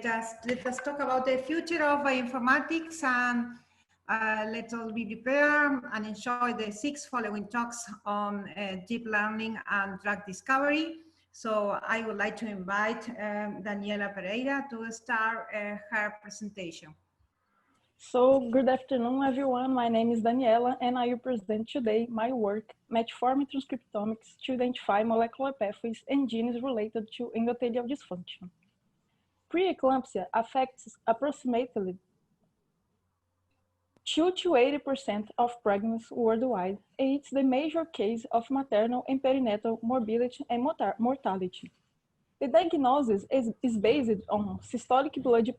let us talk about the future of bioinformatics, and let's all be prepared and enjoy the 6 following talks on deep learning and drug discovery. So I would like to invite Daniela Pereira to start her presentation. So good afternoon, everyone. My name is Daniela, and I will present today my work, Metformin transcriptomics, to identify molecular pathways and genes related to endothelial dysfunction. Preeclampsia affects approximately 2 to 80% of pregnancies worldwide, and it's the major case of maternal and perinatal morbidity and mortality. The diagnosis is based on systolic blood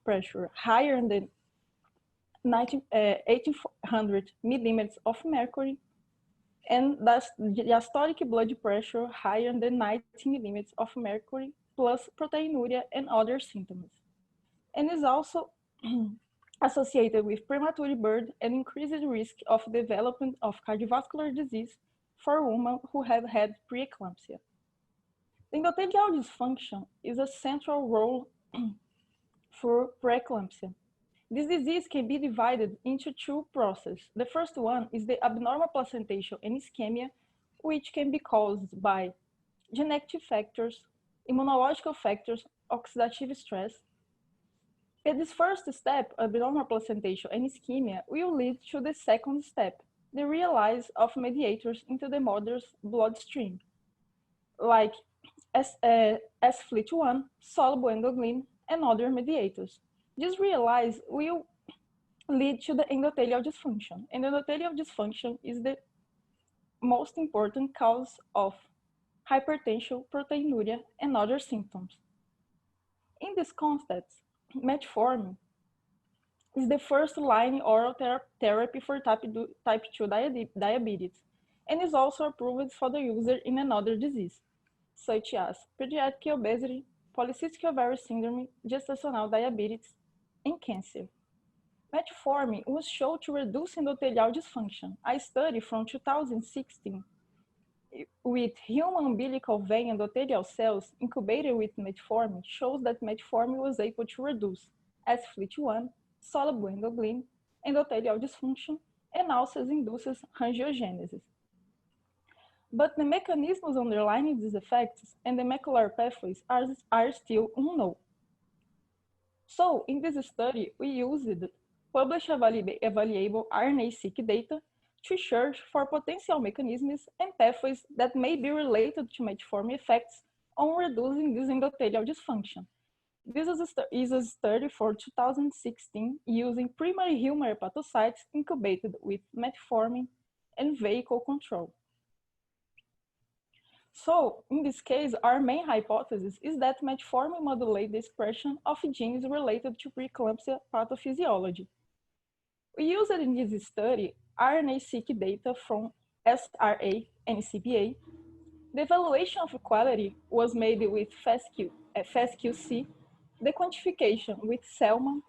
pressure higher than 1800 millimeters of mercury, and that's diastolic blood pressure higher than 90 millimeters of mercury, plus proteinuria and other symptoms. And is also associated with premature birth and increased risk of development of cardiovascular disease for women who have had preeclampsia. The endothelial dysfunction is a central role for preeclampsia. This disease can be divided into 2 processes. The first one is the abnormal placentation and ischemia, which can be caused by genetic factors, immunological factors, oxidative stress. And this first step, abnormal placentation and ischemia, will lead to the second step, the release of mediators into the mother's bloodstream, like S-FLT1, soluble endoglin, and other mediators. This release will lead to the endothelial dysfunction, and endothelial dysfunction is the most important cause of hypertension, proteinuria, and other symptoms. In this context, metformin is the first line oral therapy for type 2 diabetes, and is also approved for the user in another disease, such as pediatric obesity, polycystic ovary syndrome, gestational diabetes, and cancer. Metformin was shown to reduce endothelial dysfunction. A study from 2016 with human umbilical vein endothelial cells incubated with metformin shows that metformin was able to reduce S-FLT1, soluble endoglin, endothelial dysfunction, and also induces angiogenesis. But the mechanisms underlying these effects and the molecular pathways are still unknown. So in this study, we used published available RNA-seq data to search for potential mechanisms and pathways that may be related to metformin effects on reducing this endothelial dysfunction. This is a study for 2016 using primary human hepatocytes incubated with metformin and vehicle control. So, in this case, our main hypothesis is that metformin modulates the expression of genes related to preeclampsia pathophysiology. We used in this study RNA-seq data from SRA and CPA. The evaluation of quality was made with FastQC, the quantification with Selman,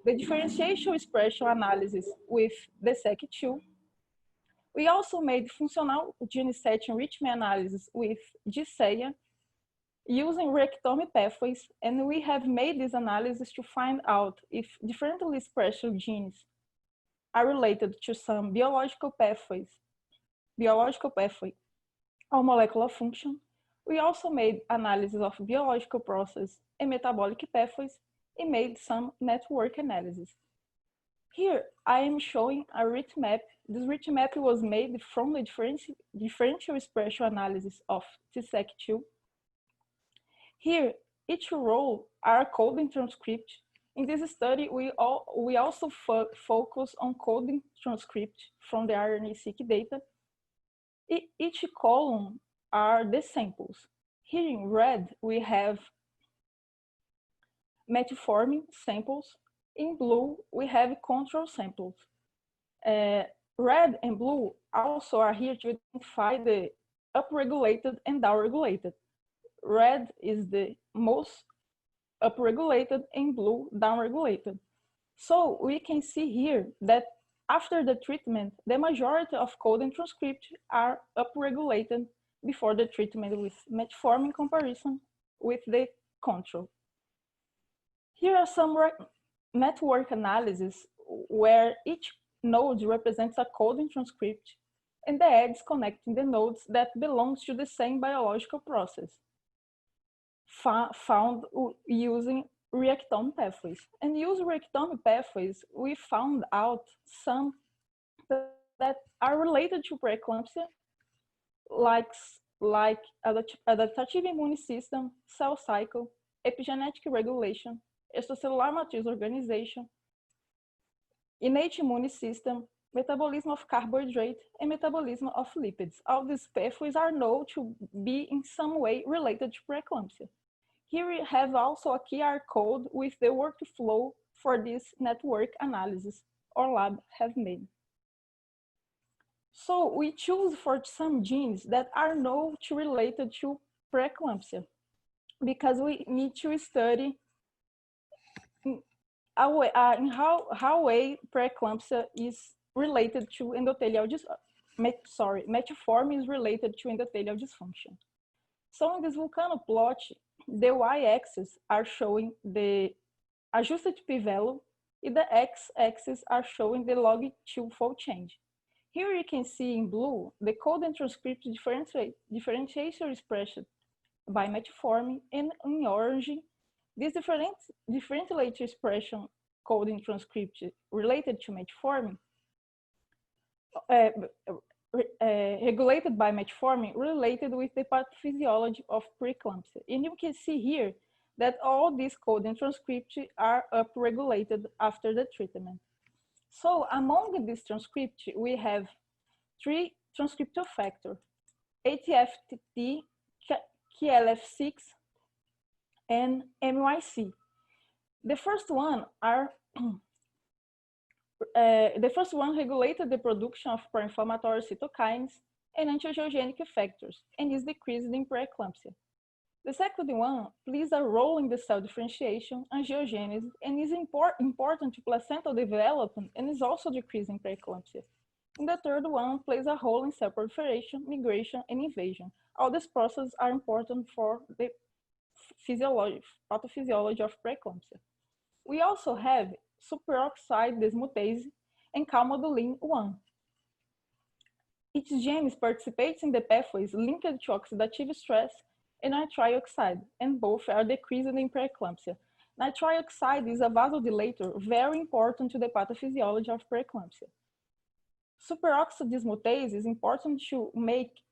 the differentiation expression analysis with the SEC2. We also made functional gene set enrichment analysis with GSEA using rectomy pathways, and we have made this analysis to find out if differently expressed genes are related to some biological pathway or molecular function. We also made analysis of biological process and metabolic pathways and made some network analysis. Here, I am showing a rich map. This rich map was made from the differential expression analysis of TSEC2. Here, each row are coding transcript. In this study, we also focus on coding transcript from the RNA-seq data. Each column are the samples. Here in red, we have metformin samples. In blue, we have control samples. Red and blue also are here to identify the upregulated and downregulated. Red is the most upregulated and blue downregulated. So we can see here that after the treatment, the majority of code and transcript are upregulated before the treatment with metformin comparison with the control. Here are some network analysis where each node represents a coding transcript and the edges connecting the nodes that belongs to the same biological process found using reactome pathways. And using reactome pathways, we found out some that are related to preeclampsia, like adaptive immune system, cell cycle, epigenetic regulation, extracellular matrix organization, innate immune system, metabolism of carbohydrate, and metabolism of lipids. All these pathways are known to be in some way related to preeclampsia. Here we have also a QR code with the workflow for this network analysis our lab have made. So we choose for some genes that are known to related to preeclampsia because we need to study in how way preeclampsia is related to endothelial metformin is related to endothelial dysfunction. So in this volcano plot, the y-axis are showing the adjusted p-value, and the x-axis are showing the log2 fold change. Here you can see in blue the code and transcript differentiation expression by metformin, and in orange, this differentiator expression code and transcript related to metformin, regulated by metformin, related with the pathophysiology of preeclampsia. And you can see here that all these code and transcript are upregulated after the treatment. So among these transcripts, we have 3 transcriptome factors: ATFT, KLF6, and MYC. The first one regulated the production of pro-inflammatory cytokines and antiangiogenic factors and is decreased in preeclampsia. The second one plays a role in the cell differentiation, angiogenesis, and is important to placental development and is also decreasing preeclampsia. And the third one plays a role in cell proliferation, migration, and invasion. All these processes are important for the pathophysiology of preeclampsia. We also have superoxide dismutase and calmodulin 1. Each gene participates in the pathways linked to oxidative stress and nitric oxide, and both are decreased in preeclampsia. Nitric oxide is a vasodilator very important to the pathophysiology of preeclampsia. Superoxide dismutase is important to make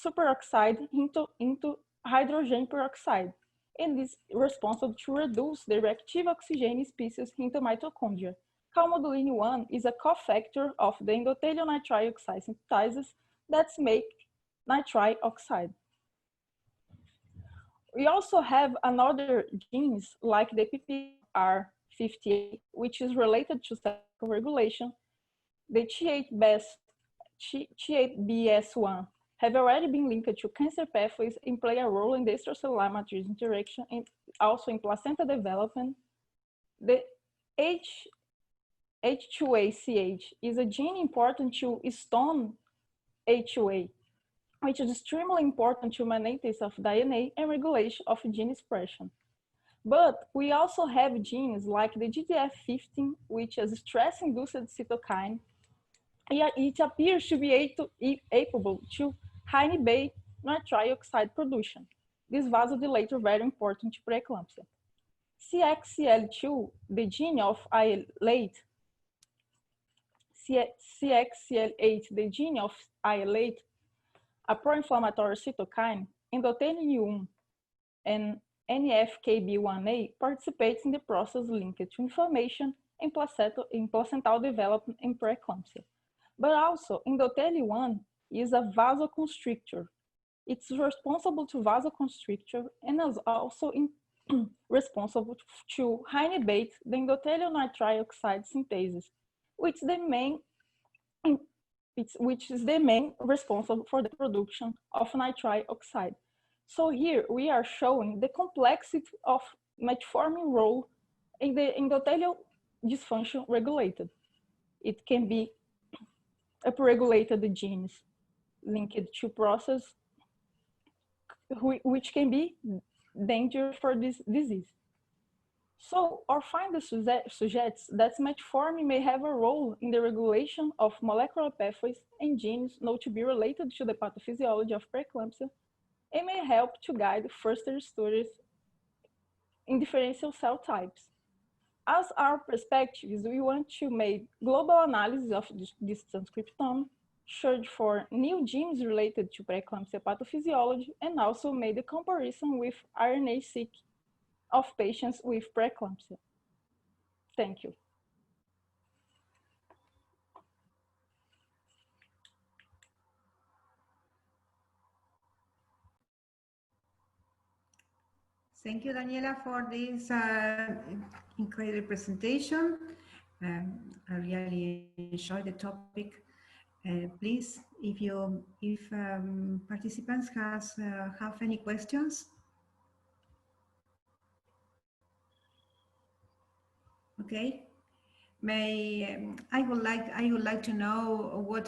superoxide into hydrogen peroxide, and is responsible to reduce the reactive oxygen species into mitochondria. Calmodulin 1 is a cofactor of the endothelial nitric oxide synthesis that make nitric oxide. We also have another genes like the PPR58, which is related to cell regulation. The T8BS1 have already been linked to cancer pathways and play a role in the extracellular matrix interaction and also in placenta development. The H2ACH is a gene important to stone H2A, which is extremely important to maintenance of DNA and regulation of gene expression. But we also have genes like the GDF15, which is stress-induced cytokine. It appears to be able to inhibit nitric oxide production. This vasodilator is very important to preeclampsia. CXCL2, the gene of IL-8, CXCL8, the gene of IL-8, a pro-inflammatory cytokine, endothelium and NF-κB1A participates in the process linked to inflammation in placental development and preeclampsia. But also, endothelium is a vasoconstrictor. It's responsible to vasoconstrictor and is also responsible to inhibit the endothelial nitric oxide synthesis, which is the main responsible for the production of nitric oxide. So here we are showing the complexity of metformin role in the endothelial dysfunction regulated. It can be upregulated genes linked to process which can be dangerous for this disease. So our findings suggests that metformin may have a role in the regulation of molecular pathways and genes known to be related to the pathophysiology of preeclampsia and may help to guide further studies in differential cell types. As our perspectives, we want to make global analysis of this transcriptome, search for new genes related to preeclampsia pathophysiology, and also made a comparison with RNA-seq of patients with preeclampsia. Thank you. Thank you, Daniela, for this incredible presentation. I really enjoyed the topic. Please, if participants have any questions. Okay. I would like to know what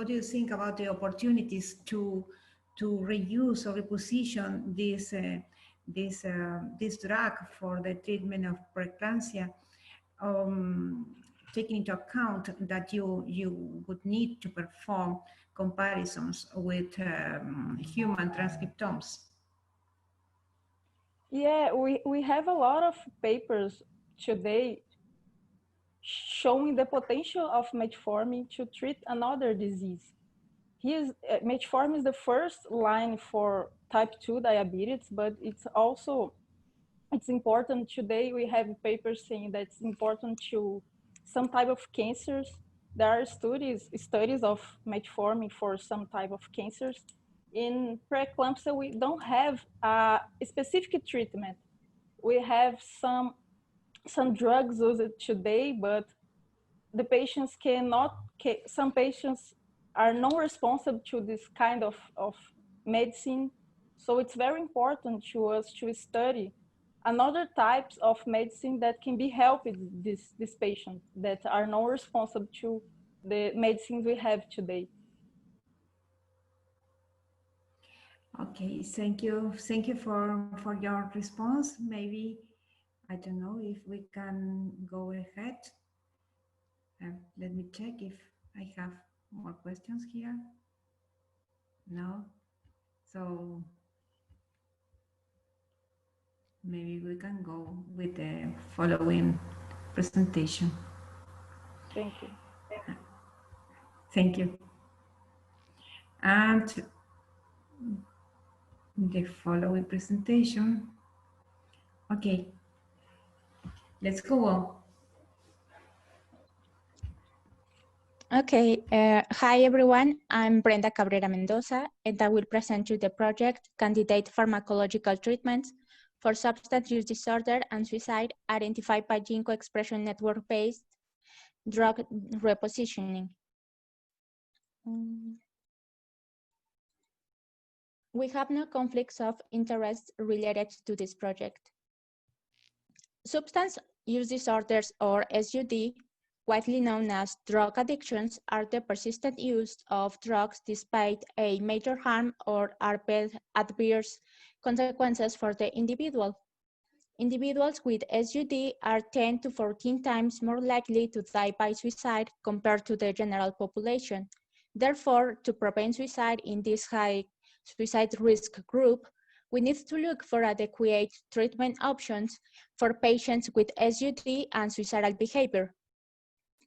do you think about the opportunities to reuse or reposition this drug for the treatment of preeclampsia, taking into account that you would need to perform comparisons with human transcriptomes. Yeah, we have a lot of papers today showing the potential of metformin to treat another disease. Metformin is the first line for type 2 diabetes, but it's important today. We have papers saying that it's important to some type of cancers. There are studies of metformin for some type of cancers. In preeclampsia, we don't have a specific treatment. We have some drugs used today, but the patients some patients are non-responsive to this kind of medicine. So it's very important to us to study another types of medicine that can be helping these patients that are non-responsive to the medicines we have today. Okay, thank you for your response. Maybe, I don't know if we can go ahead. Let me check if I have more questions here. No, so maybe we can go with the following presentation. Thank you. Thank you. And the following presentation. Okay, let's go on. Okay, hi everyone, I'm Brenda Cabrera-Mendoza, and I will present you the project Candidate Pharmacological Treatments for Substance Use Disorder and Suicide Identified by Gene Co-Expression Network-Based Drug Repositioning. We have no conflicts of interest related to this project. Substance use disorders, or SUD, widely known as drug addictions, are the persistent use of drugs despite a major harm or adverse consequences for the individual. Individuals with SUD are 10 to 14 times more likely to die by suicide compared to the general population. Therefore, to prevent suicide in this high suicide risk group, we need to look for adequate treatment options for patients with SUD and suicidal behavior.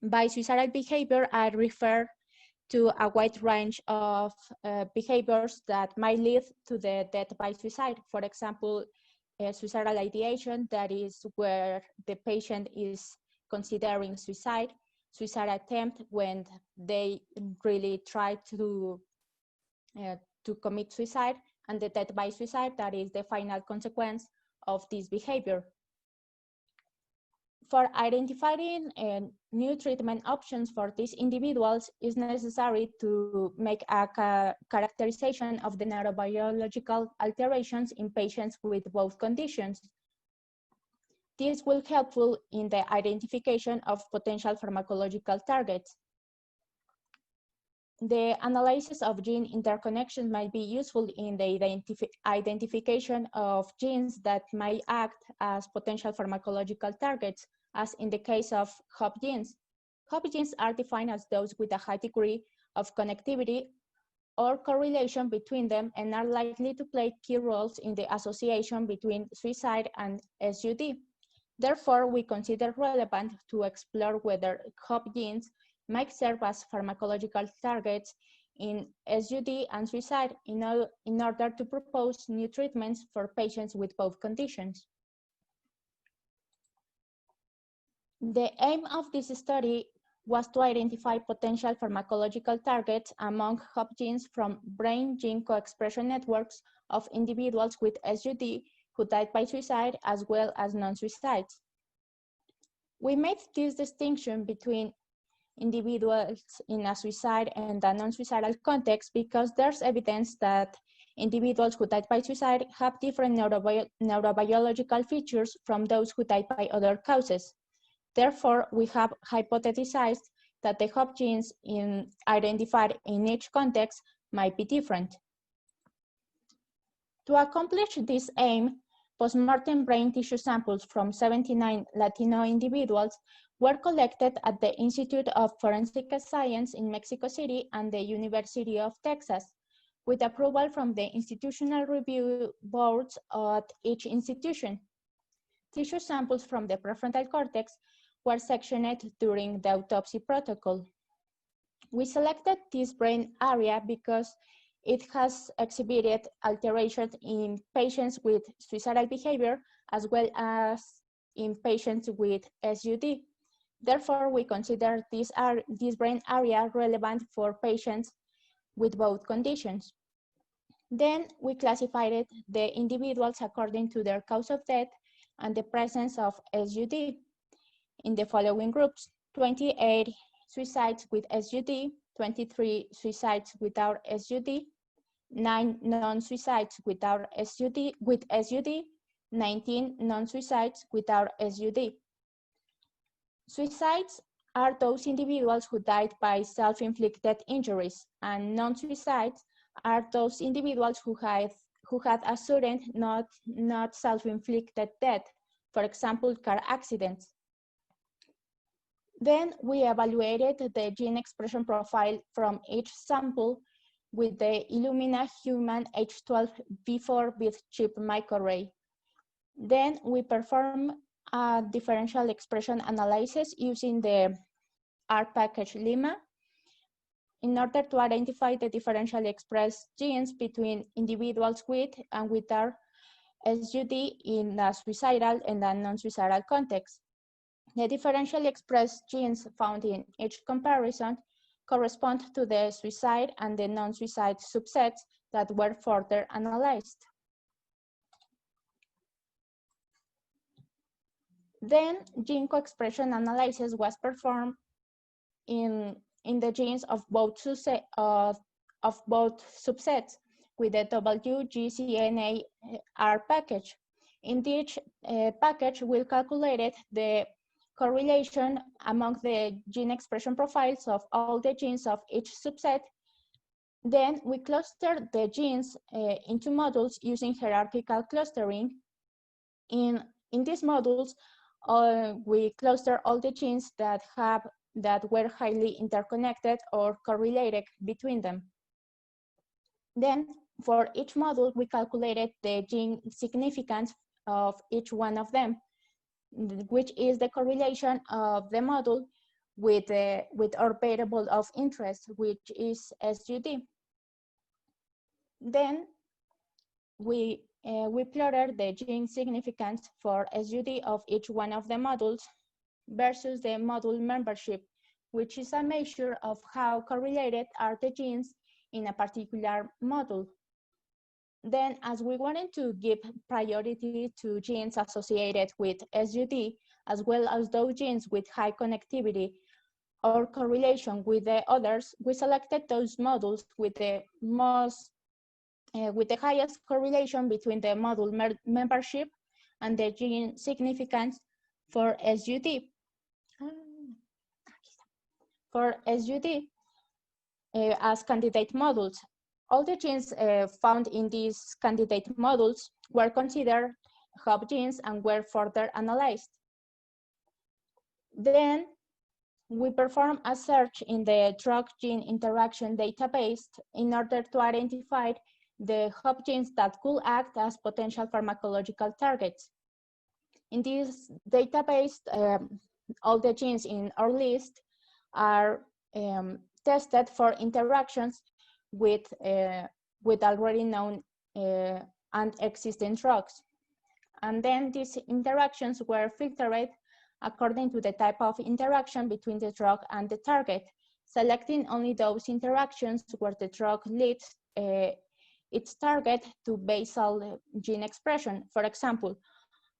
By suicidal behavior, I refer to a wide range of behaviors that might lead to the death by suicide. For example, suicidal ideation, that is where the patient is considering suicide. Suicide attempt, when they really try to commit suicide, and the death by suicide, that is the final consequence of this behavior. For identifying new treatment options for these individuals, is necessary to make a characterization of the neurobiological alterations in patients with both conditions. This will be helpful in the identification of potential pharmacological targets. the analysis of gene interconnections might be useful in the identification of genes that might act as potential pharmacological targets, as in the case of HOP genes. HOP genes are defined as those with a high degree of connectivity or correlation between them and are likely to play key roles in the association between suicide and SUD. Therefore, we consider relevant to explore whether HOP genes might serve as pharmacological targets in SUD and suicide in order to propose new treatments for patients with both conditions. The aim of this study was to identify potential pharmacological targets among HOP genes from brain gene co-expression networks of individuals with SUD who died by suicide, as well as non-suicides. We made this distinction between individuals in a suicide and a non-suicidal context because there's evidence that individuals who died by suicide have different neurobiological features from those who died by other causes. Therefore, we have hypothesized that the HOP genes identified in each context might be different. To accomplish this aim, postmortem brain tissue samples from 79 Latino individuals were collected at the Institute of Forensic Science in Mexico City and the University of Texas, with approval from the institutional review boards at each institution. Tissue samples from the prefrontal cortex were sectioned during the autopsy protocol. We selected this brain area because it has exhibited alterations in patients with suicidal behavior as well as in patients with SUD. Therefore, we consider this brain area relevant for patients with both conditions. Then we classified the individuals according to their cause of death and the presence of SUD in the following groups: 28 suicides with SUD, 23 suicides without SUD, 9 non-suicides without SUD, 19 non-suicides without SUD. Suicides are those individuals who died by self-inflicted injuries, and non-suicides are those individuals who had a sudden, not self-inflicted death, for example, car accidents. Then we evaluated the gene expression profile from each sample with the Illumina Human H12V4 with chip microarray. Then we performed a differential expression analysis using the R package Lima in order to identify the differentially expressed genes between individuals with and without SUD in a suicidal and a non-suicidal context. The differentially expressed genes found in each comparison correspond to the suicide and the non-suicide subsets that were further analyzed. Then gene co-expression analysis was performed in the genes of both subsets with the WGCNA-R package. In each package, we calculated the correlation among the gene expression profiles of all the genes of each subset. Then we clustered the genes into modules using hierarchical clustering. In these modules, we cluster all the genes that were highly interconnected or correlated between them. Then for each module, we calculated the gene significance of each one of them, which is the correlation of the module with our variable of interest, which is SUD. Then we plotted the gene significance for SUD of each one of the modules versus the module membership, which is a measure of how correlated are the genes in a particular module. Then, as we wanted to give priority to genes associated with SUD, as well as those genes with high connectivity or correlation with the others, we selected those modules with the highest correlation between the module membership and the gene significance for SUD. For SUD, as candidate models. All the genes found in these candidate models were considered hub genes and were further analyzed. Then we performed a search in the drug-gene interaction database in order to identify the hub genes that could act as potential pharmacological targets. In this database, all the genes in our list are tested for interactions with already known and existing drugs. And then these interactions were filtered according to the type of interaction between the drug and the target, selecting only those interactions where the drug leads its target to basal gene expression. For example,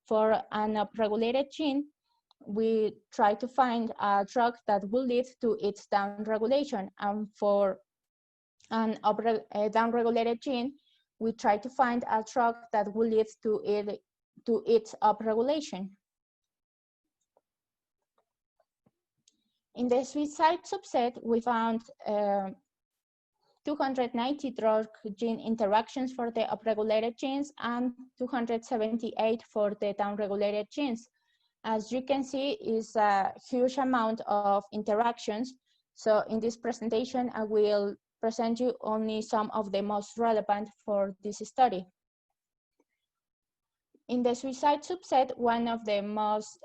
for an upregulated gene, we try to find a drug that will lead to its downregulation, and for an downregulated gene, we try to find a drug that will lead to its upregulation. In the suicide subset, we found 290 drug gene interactions for the upregulated genes and 278 for the downregulated genes. As you can see, is a huge amount of interactions. So in this presentation, I will present you only some of the most relevant for this study. In the suicide subset, one of the most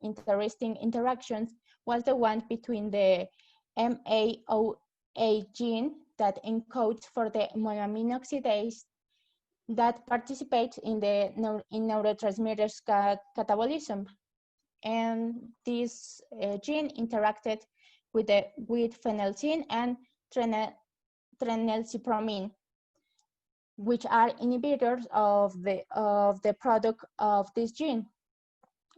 interesting interactions was the one between the MAOA gene that encodes for the monoamine oxidase that participates in the neurotransmitters catabolism. And this gene interacted with phenelzine and trenelcipramine, which are inhibitors of the product of this gene.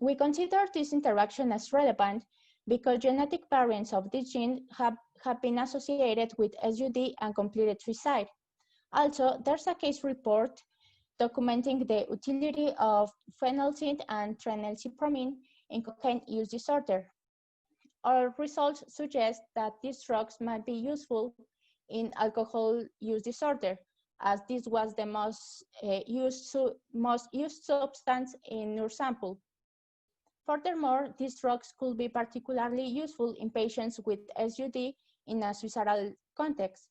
We consider this interaction as relevant because genetic variants of this gene have been associated with SUD and completed suicide. Also, there's a case report documenting the utility of phenelzine and trenelcipramine in cocaine use disorder. Our results suggest that these drugs might be useful in alcohol use disorder, as this was the most used substance in our sample. Furthermore, these drugs could be particularly useful in patients with SUD in a suicidal context.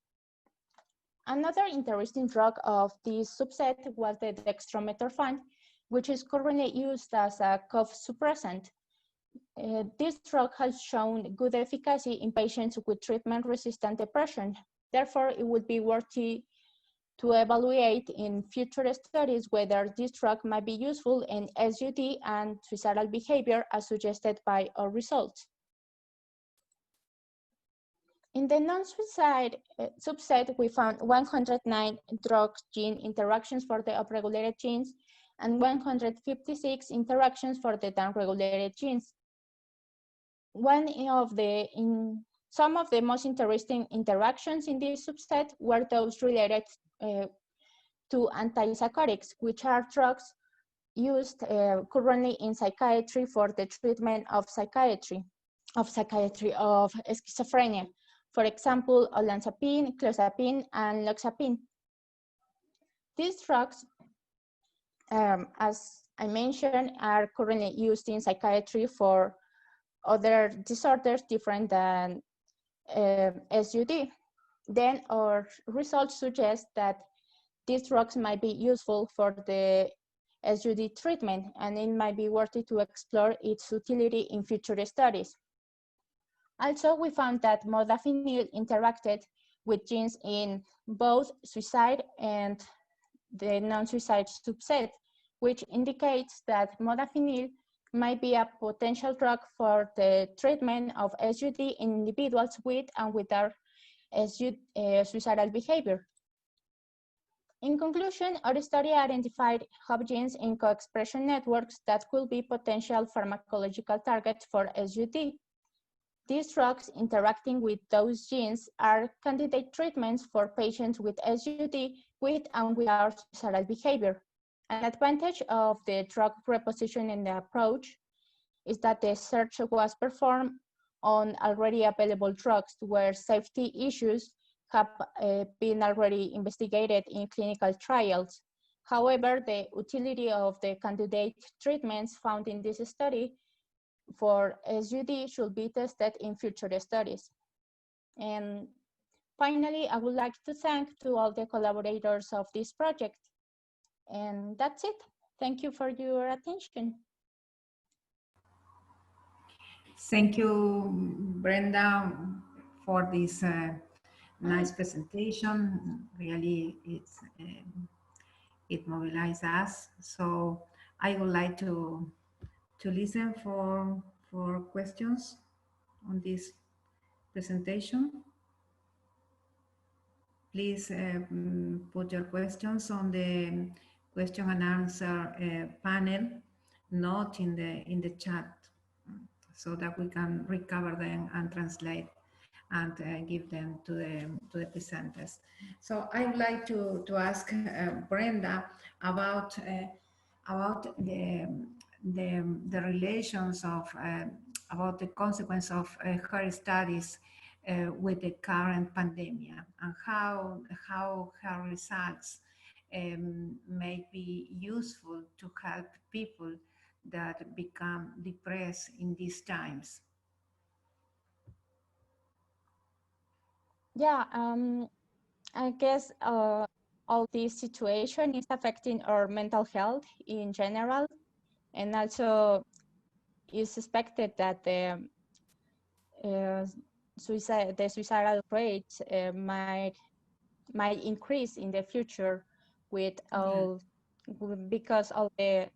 Another interesting drug of this subset was the dextromethorphan, which is currently used as a cough suppressant. This drug has shown good efficacy in patients with treatment-resistant depression. Therefore, it would be worthy to evaluate in future studies whether this drug might be useful in SUD and suicidal behavior as suggested by our results. In the non-suicide subset, we found 109 drug gene interactions for the upregulated genes and 156 interactions for the downregulated genes. Some of the most interesting interactions in this subset were those related to antipsychotics, which are drugs used currently in psychiatry for the treatment of schizophrenia. For example, olanzapine, clozapine, and loxapine. These drugs, as I mentioned, are currently used in psychiatry for other disorders different than SUD. Then our results suggest that these drugs might be useful for the SUD treatment, and it might be worthy to explore its utility in future studies. Also, we found that modafinil interacted with genes in both suicide and the non-suicide subset, which indicates that modafinil might be a potential drug for the treatment of SUD in individuals with and without suicidal behavior. In conclusion, our study identified hub genes in co-expression networks that could be potential pharmacological targets for SUD. These drugs interacting with those genes are candidate treatments for patients with SUD with and without suicidal behavior. An advantage of the drug repositioning approach is that the search was performed on already available drugs where safety issues have been already investigated in clinical trials. However, the utility of the candidate treatments found in this study for SUD should be tested in future studies. And finally, I would like to thank to all the collaborators of this project. And that's it. Thank you for your attention. Thank you, Brenda, for this nice presentation. Really, it mobilized us. So I would like to listen for questions on this presentation. Please put your questions on the question and answer panel, not in the chat, so that we can recover them and translate and give them to the presenters. So I would like to ask Brenda about the relations of about the consequence of her studies with the current pandemic, and how her results may be useful to help people that become depressed in these times. Yeah, I guess all this situation is affecting our mental health in general, and also it's expected that the suicidal rates might increase in the future with all, because all the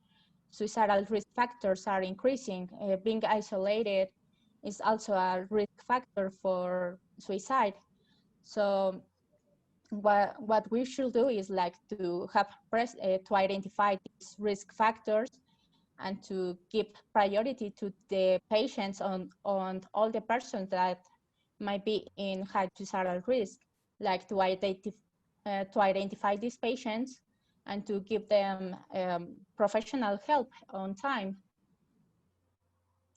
suicidal risk factors are increasing. Being isolated is also a risk factor for suicide. So what we should do is like to have to identify these risk factors and to give priority to the patients on all the persons that might be in high suicidal risk, like to identify these patients and to give them professional help on time.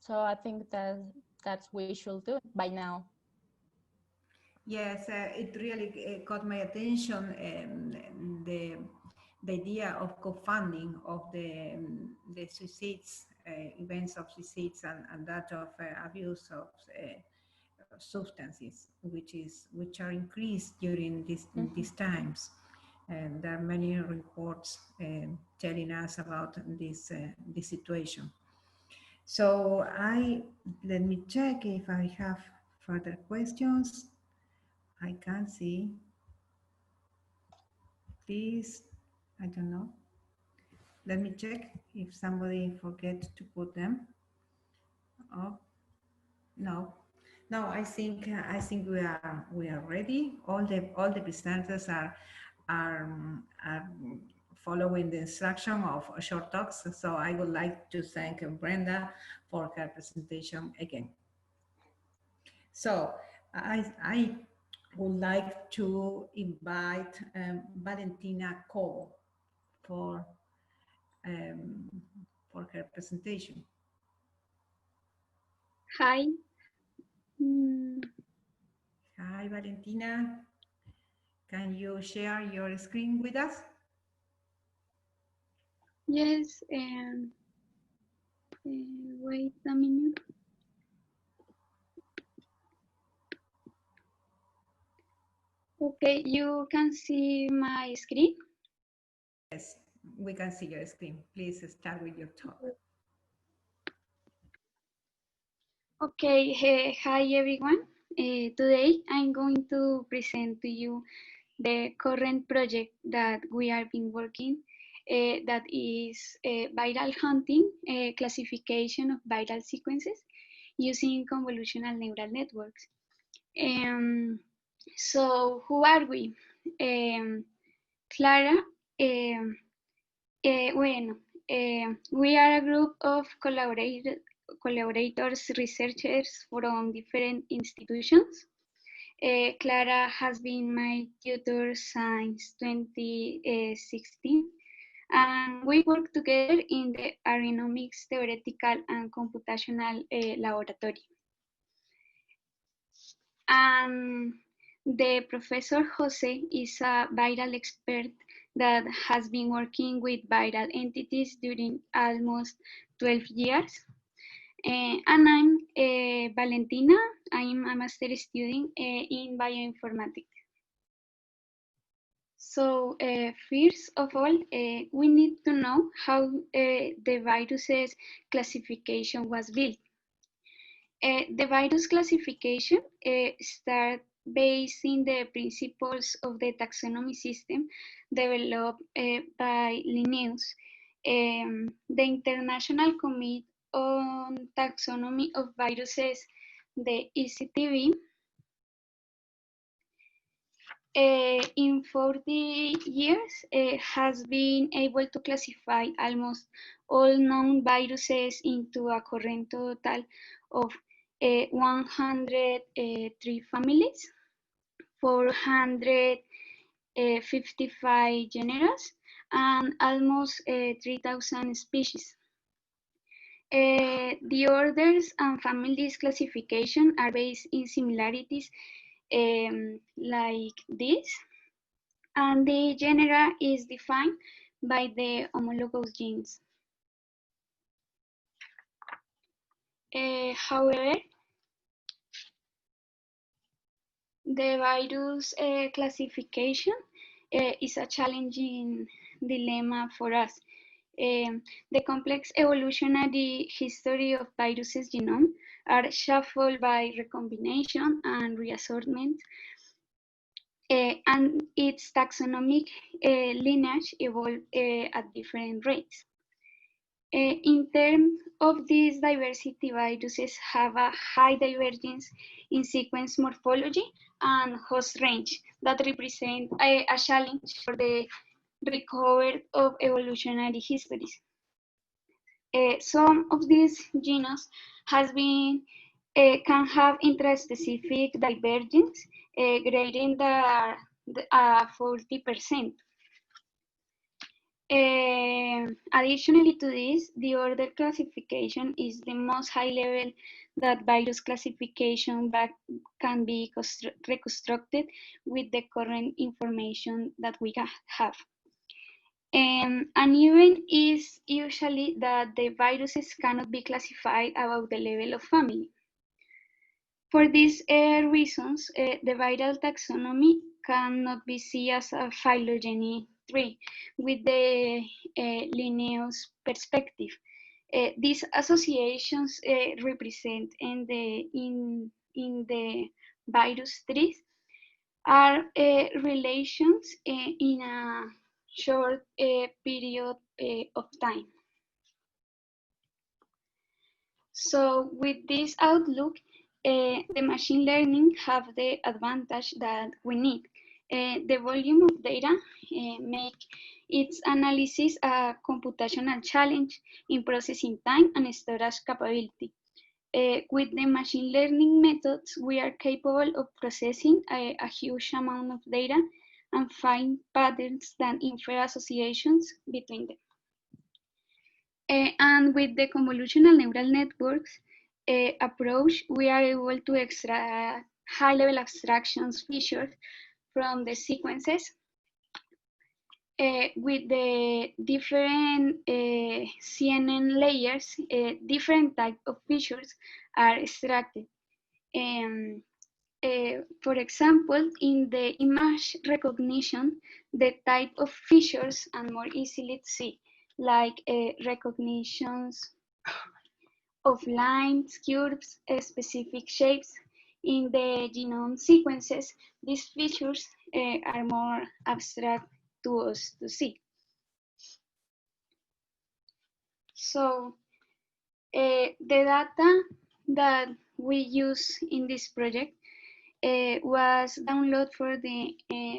So I think that's what we should do by now. Yes, it really caught my attention, the idea of co-funding of the suicides, events of suicides, and that of abuse of substances, which are increased during these times. And there are many reports telling us about this situation. So let me check if I have further questions. I can't see. Please, I don't know. Let me check if somebody forgets to put them. Oh, no. No, I think we are ready. All the presenters are following the instruction of short talks. So I would like to thank Brenda for her presentation again. So I would like to invite Valentina Cobo for her presentation. Hi. Hi, Valentina. Can you share your screen with us? Yes, wait a minute. Okay, you can see my screen? Yes, we can see your screen. Please start with your talk. Okay, hi everyone. Today I'm going to present to you the current project that we have been working, that is viral hunting, classification of viral sequences using convolutional neural networks. So who are we? Clara, we are a group of collaborators, researchers from different institutions. Clara has been my tutor since 2016, and we work together in the Aeronomics Theoretical and Computational Laboratory. And The Professor Jose is a viral expert that has been working with viral entities during almost 12 years. And I'm Valentina. I'm a master student in bioinformatics. So first of all, we need to know how the virus's classification was built. The virus classification starts based in the principles of the taxonomy system developed by Linnaeus, the International Committee on Taxonomy of Viruses, the ECTV. In 40 years, has been able to classify almost all known viruses into a current total of 103 families, 455 genera, and almost 3,000 species. The orders and families classification are based in similarities like this, and the genera is defined by the homologous genes. However, the virus classification is a challenging dilemma for us. The complex evolutionary history of viruses' genome are shuffled by recombination and reassortment, and its taxonomic lineage evolve at different rates. In terms of this diversity, viruses have a high divergence in sequence morphology and host range that represent a challenge for the recovery of evolutionary histories. Some of these genomes can have intraspecific divergence greater than 40%. Additionally to this, the order classification is the most high level that virus classification can be reconstructed with the current information that we have. Uneven is usually that the viruses cannot be classified above the level of family. For these reasons, the viral taxonomy cannot be seen as a phylogeny tree with the Linnaeus perspective. These associations represent in the virus trees are relations in a short period of time. So with this outlook, the machine learning have the advantage that we need. The volume of data make its analysis a computational challenge in processing time and storage capability. With the machine learning methods, we are capable of processing a huge amount of data and find patterns that infer associations between them. And with the convolutional neural networks approach, we are able to extract high-level abstractions features from the sequences. With the different CNN layers, different types of features are extracted. For example, in the image recognition, the type of features are more easily to see, like recognitions of lines, curves, specific shapes. In the genome sequences, these features are more abstract to us to see. So the data that we use in this project was downloaded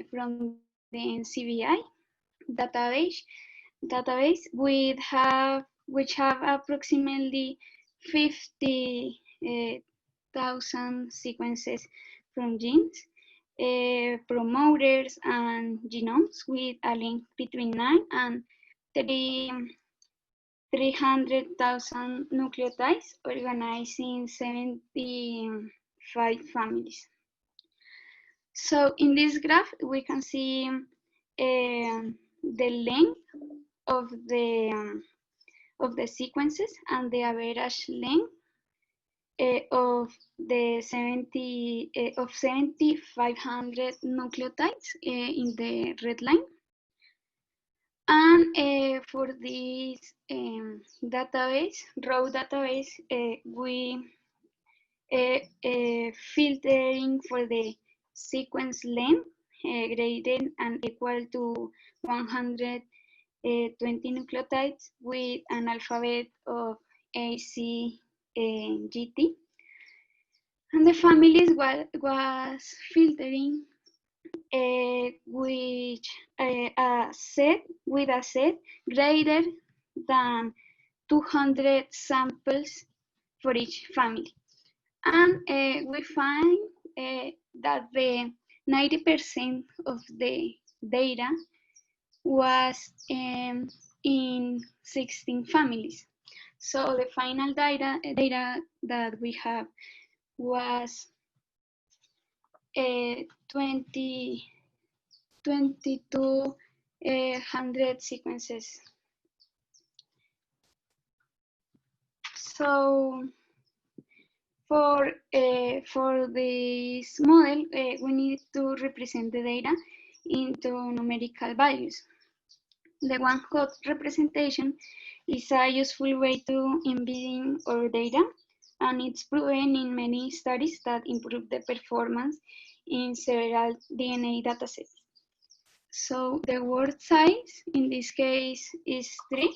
from the NCBI database which have approximately 50,000 sequences from genes, promoters, and genomes with a length between 9 and 300,000 nucleotides organized in 75 families. So in this graph, we can see the length of the sequences and the average length of the 7,500 nucleotides in the red line. And for this database, raw database, we filtering for the sequence length greater and equal to 120 nucleotides with an alphabet of A, C, G, T. And the families was filtering which a set greater than 200 samples for each family. And we find that the 90% of the data was in 16 families. So the final data that we have was 2,200 sequences. So for this model, we need to represent the data into numerical values. The one-hot representation is a useful way to embedding our data, and it's proven in many studies that improve the performance in several DNA datasets. So the word size in this case is 3.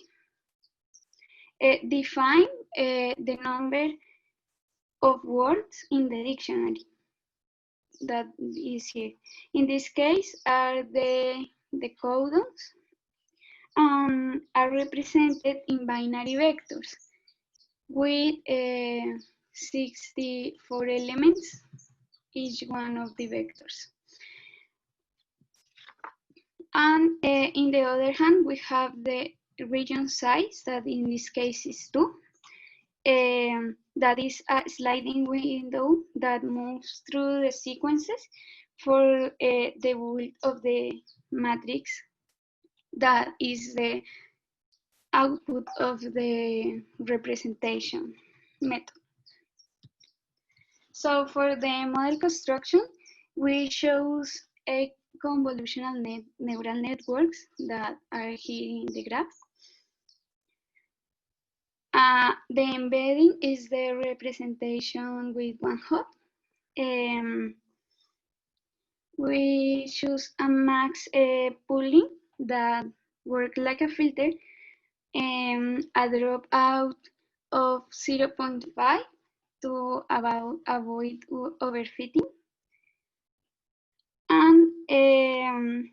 Define the number of words in the dictionary that is here. In this case are the codons are represented in binary vectors with 64 elements each one of the vectors. And in the other hand, we have the region size that in this case is 2. That is a sliding window that moves through the sequences for the width of the matrix that is the output of the representation method. So for the model construction, we chose a convolutional neural networks that are here in the graph. The embedding is the representation with one hop. We choose a max pooling that works like a filter, a dropout of 0.5 to avoid overfitting, and an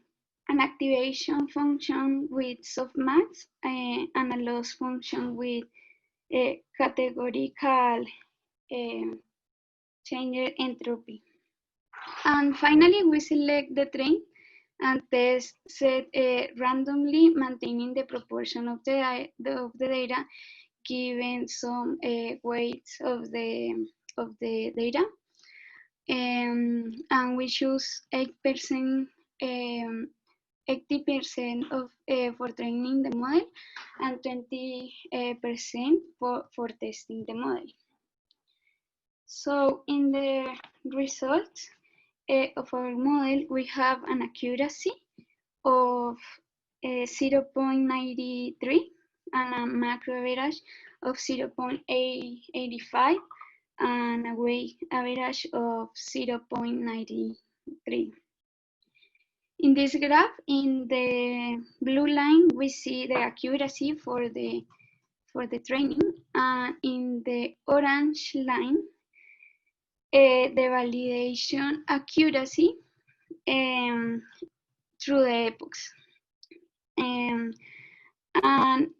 activation function with softmax and a loss function with a categorical changer entropy. And finally, we select the train and test set randomly, maintaining the proportion of the data given some weights of the data. And we choose 8%, 80% of for training the model and 20% for testing the model. So in the results of our model, we have an accuracy of 0.93 and a macro average of 0.85 and a weight average of 0.93. In this graph, in the blue line, we see the accuracy for the training, and in the orange line, the validation accuracy through the epochs. And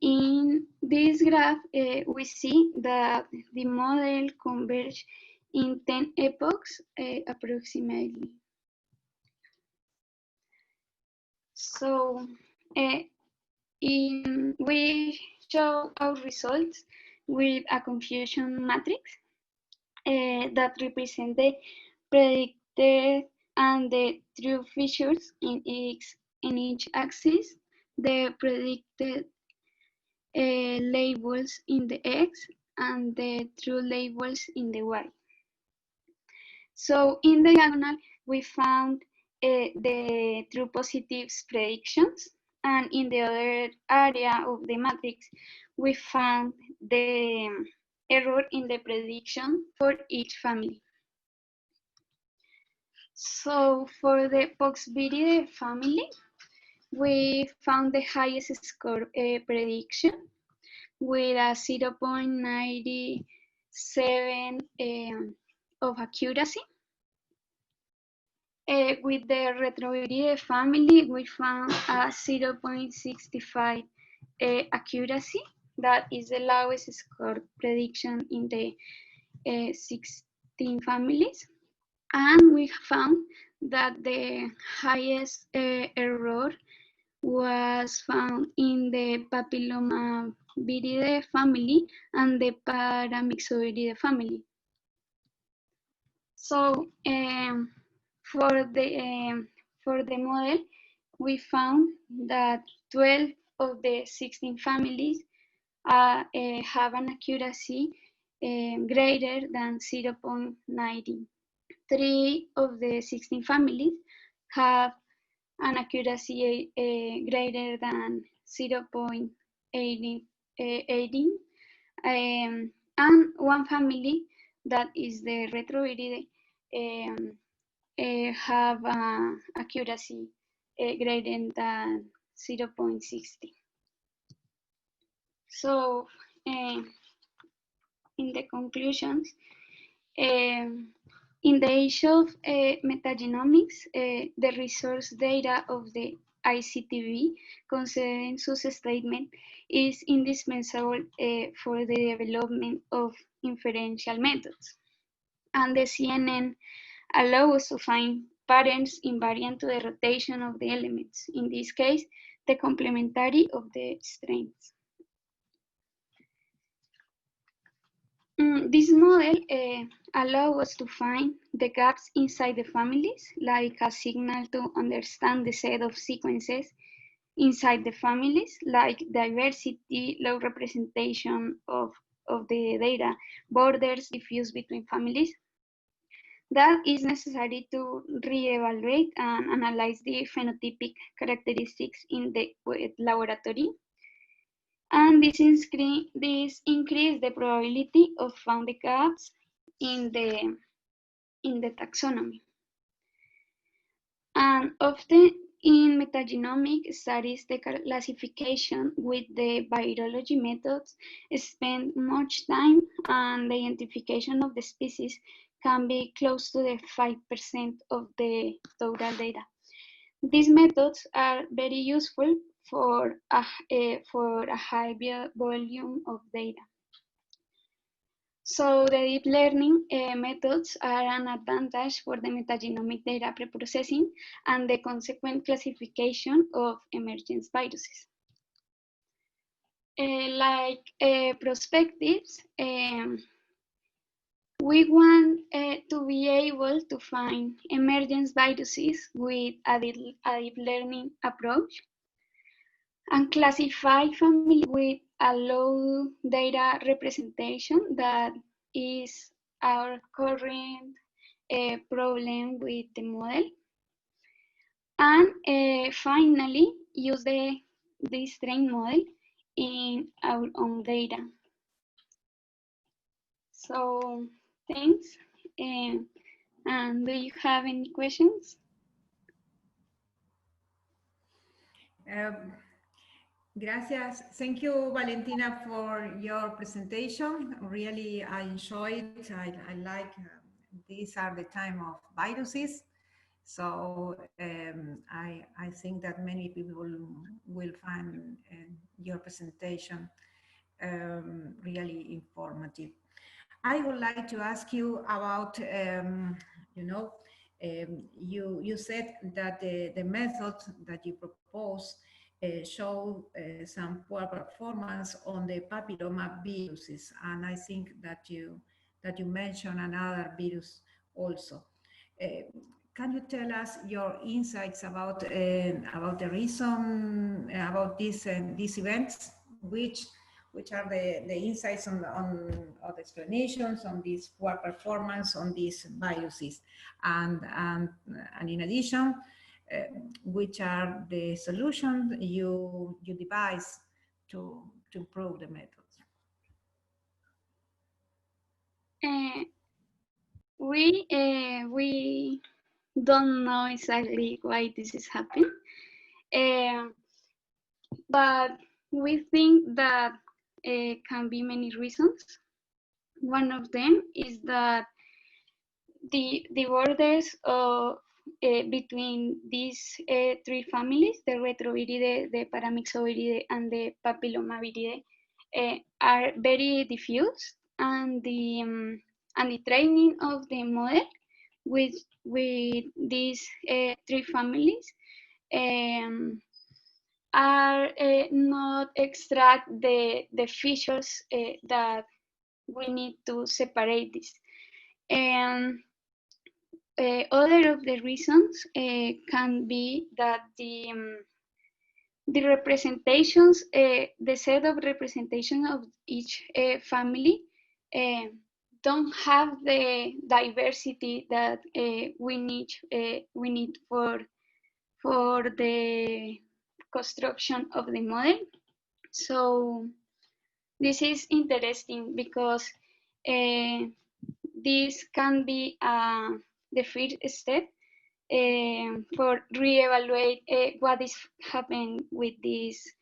in this graph, we see that the model converges in 10 epochs approximately. So we show our results with a confusion matrix that represents the predicted and the true features in each axis, the predicted labels in the X, and the true labels in the Y. So in the diagonal, we found the true positives predictions, and in the other area of the matrix, we found the error in the prediction for each family. So for the Poxviridae family, we found the highest score prediction with a 0.97 of accuracy. With the Retroviridae family, we found a 0.65 accuracy. That is the lowest score prediction in the 16 families. And we found that the highest error was found in the Papillomaviridae family and the Paramyxoviridae family. So for the model, we found that 12 of the 16 families have an accuracy greater than 0.90. 3 of the 16 families have an accuracy greater than 0.80, and one family, that is the Retroviridae, have accuracy greater than 0.60. So in the conclusions, in the age of metagenomics, the resource data of the ICTV consensus statement is indispensable for the development of inferential methods. And the CNN allows us to find patterns invariant to the rotation of the elements, in this case, the complementarity of the strengths. This model allows us to find the gaps inside the families, like a signal to understand the set of sequences inside the families, like diversity, low representation of the data, borders diffuse between families. That is necessary to reevaluate and analyze the phenotypic characteristics in the laboratory. And this increase the probability of finding gaps in the taxonomy. And often in metagenomic studies, the classification with the virology methods spend much time, and the identification of the species can be close to the 5% of the total data. These methods are very useful for a high volume of data. So the deep learning methods are an advantage for the metagenomic data preprocessing and the consequent classification of emergence viruses. Like perspectives, we want to be able to find emergence viruses with a deep learning approach and classify families with a low data representation. That is our current problem with the model. And finally, use this trained model in our own data. So thanks. And do you have any questions? Gracias. Thank you, Valentina, for your presentation. Really, I enjoyed it. I like, these are the time of viruses. So I think that many people will find your presentation really informative. I would like to ask you about, you said that the method that you propose show some poor performance on the papilloma viruses, and I think that you mentioned another virus also. can you tell us your insights about the reason about these events, which are the insights on the explanations on this poor performance on these biases, and in addition, which are the solutions you devise to improve the methods? We don't know exactly why this is happening, but we think that can be many reasons. One of them is that the borders of between these three families, the Retroviridae, the Paramyxoviridae, and the Papillomaviridae, are very diffuse, and the training of the model with these three families are not extract the features that we need to separate this. And other of the reasons can be that the representations, the set of representation of each family don't have the diversity that we need for the construction of the model. So this is interesting because this can be the first step for reevaluate what is happening with these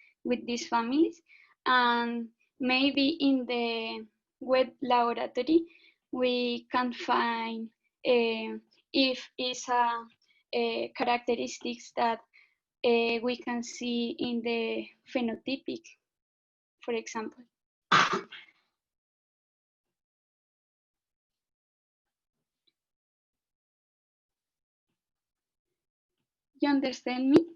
families, and maybe in the wet laboratory we can find if it's a characteristics that we can see in the phenotypic, for example. You understand me?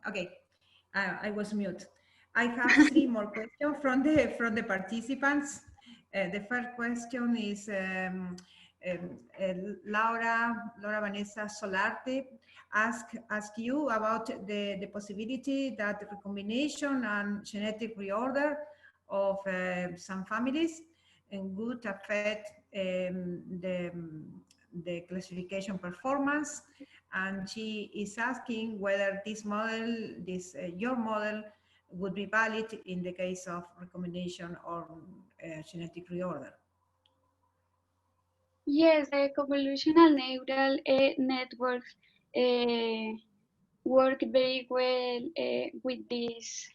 Okay. I was mute. I have three more questions from the participants. The first question is Laura Vanessa Solarte ask you about the possibility that the recombination and genetic reorder of some families would affect the classification performance, and she is asking whether this model, your model, would be valid in the case of recombination or genetic reorder. Yes, the convolutional neural networks work very well with these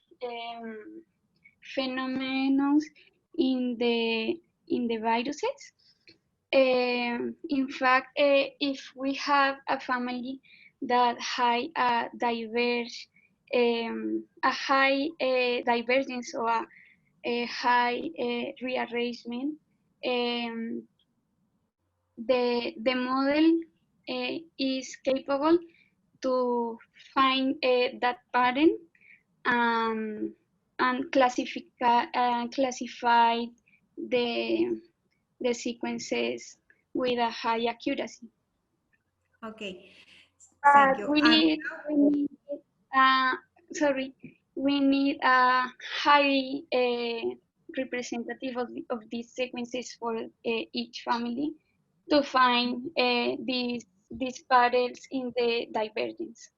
phenomena in the viruses. In fact, if we have a family that has a diverse, divergence or a high rearrangement, the model is capable to find that pattern and classify the sequences with a high accuracy. Okay, thank you. We need a high representative of these sequences for each family to find these patterns in the divergence.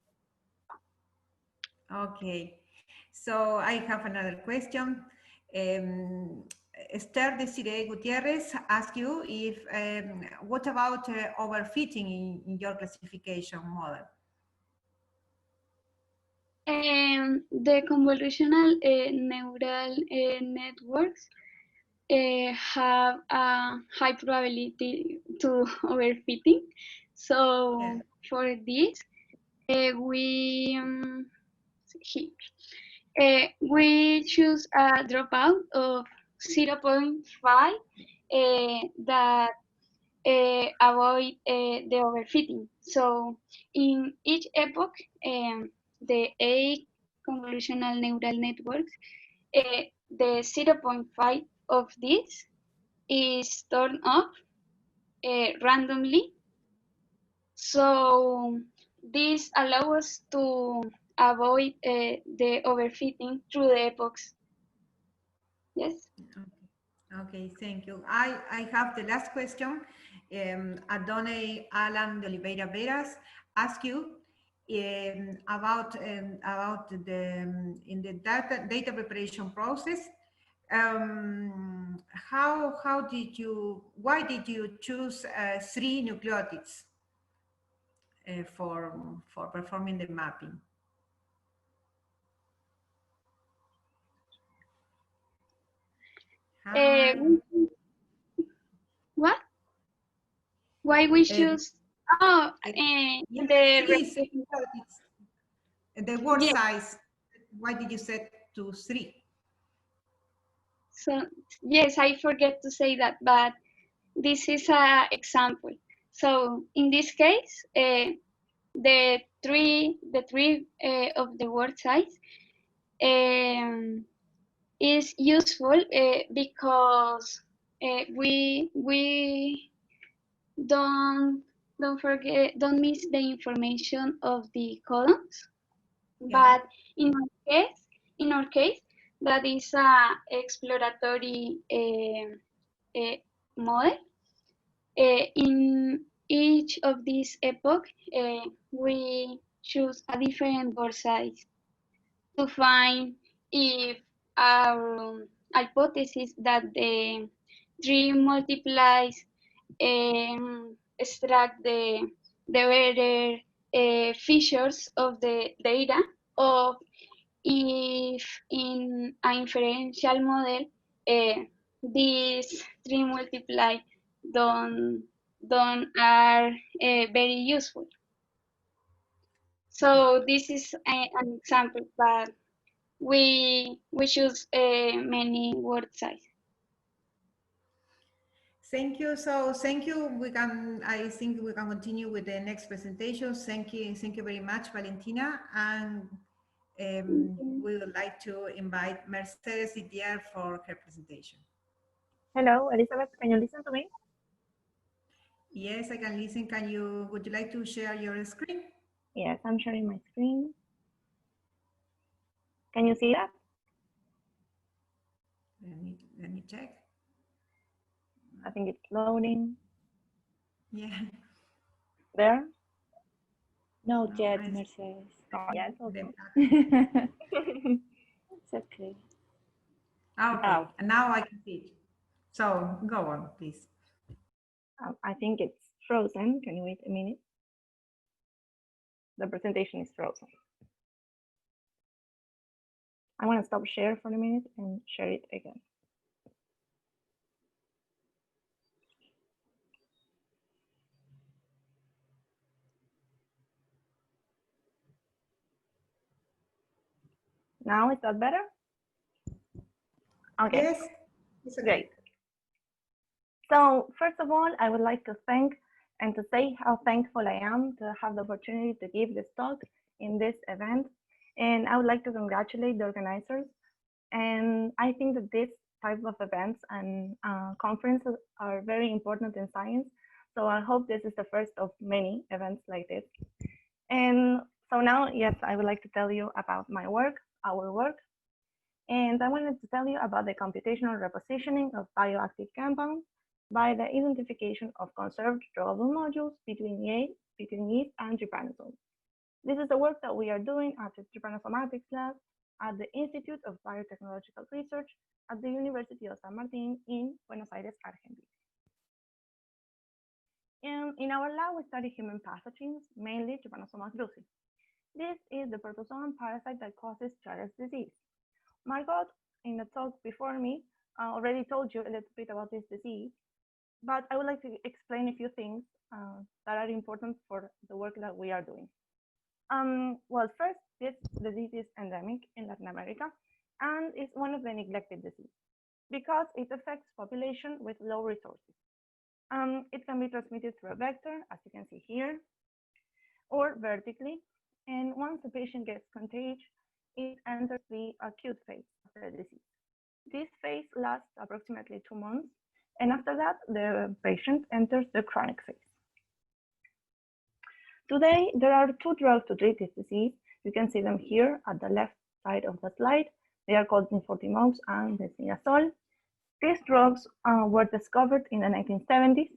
Okay, so I have another question. Esther Desiree Gutierrez asks you if what about overfitting in your classification model? The convolutional neural networks have a high probability to overfitting. So for this, we choose a dropout of 0.5 that avoid the overfitting. So in each epoch, the A convolutional neural networks, the 0.5 of this is turned off, randomly. So this allows us to avoid the overfitting through the epochs. Yes. Okay, thank you. I have the last question. Adonai Alan de Oliveira Veras ask you about the in the data preparation process. Why did you choose 3 nucleotides for performing the mapping? What? Why we choose? Oh, the word yes. size. Why did you set to 3? So yes, I forget to say that, but this is an example. So in this case, the three of the word size is useful because we don't miss the information of the columns. Yeah. But in our case, that is a exploratory model. In each of these epoch, we choose a different word size to find if our hypothesis that the 3 multiplies extract the better features of the data, or if in an inferential model these 3 multiply don't are very useful. So this is an example, but we choose many word size. Thank you. So thank you. I think we can continue with the next presentation. Thank you very much, Valentina. And we would like to invite Mercedes Didier for her presentation. Hello, Elizabeth, can you listen to me? Yes, I can listen. Would you like to share your screen? Yes, I'm sharing my screen. Can you see that? Let me check. I think it's loading. Yeah. There? No, yet, Mercedes. Oh, yeah, it's okay. It's okay. Okay, now I can see it. So go on, please. I think it's frozen. Can you wait a minute? The presentation is frozen. I want to stop share for a minute and share it again. Now is that better? Okay. Yes, it's okay. Great. So first of all, I would like to thank and to say how thankful I am to have the opportunity to give this talk in this event. And I would like to congratulate the organizers. And I think that this type of events and conferences are very important in science. So I hope this is the first of many events like this. And so now, yes, I would like to tell you about my work, our work. And I wanted to tell you about the computational repositioning of bioactive compounds by the identification of conserved druggable modules between yeast and trypanosomes. This is the work that we are doing at the Trypanosomics lab at the Institute of Biotechnological Research at the University of San Martin in Buenos Aires, Argentina. And in our lab, we study human pathogens, mainly Trypanosoma cruzi. This is the protozoan parasite that causes Celldeath disease. Margot, in the talk before me, already told you a little bit about this disease, but I would like to explain a few things that are important for the work that we are doing. Well, first, this disease is endemic in Latin America and is one of the neglected diseases because it affects population with low resources. It can be transmitted through a vector, as you can see here, or vertically. And once the patient gets contagious, it enters the acute phase of the disease. This phase lasts approximately 2 months, And after that, the patient enters the chronic phase. Today, there are 2 drugs to treat this disease. You can see them here at the left side of the slide. They are called Metformin and desniazole. These drugs were discovered in the 1970s,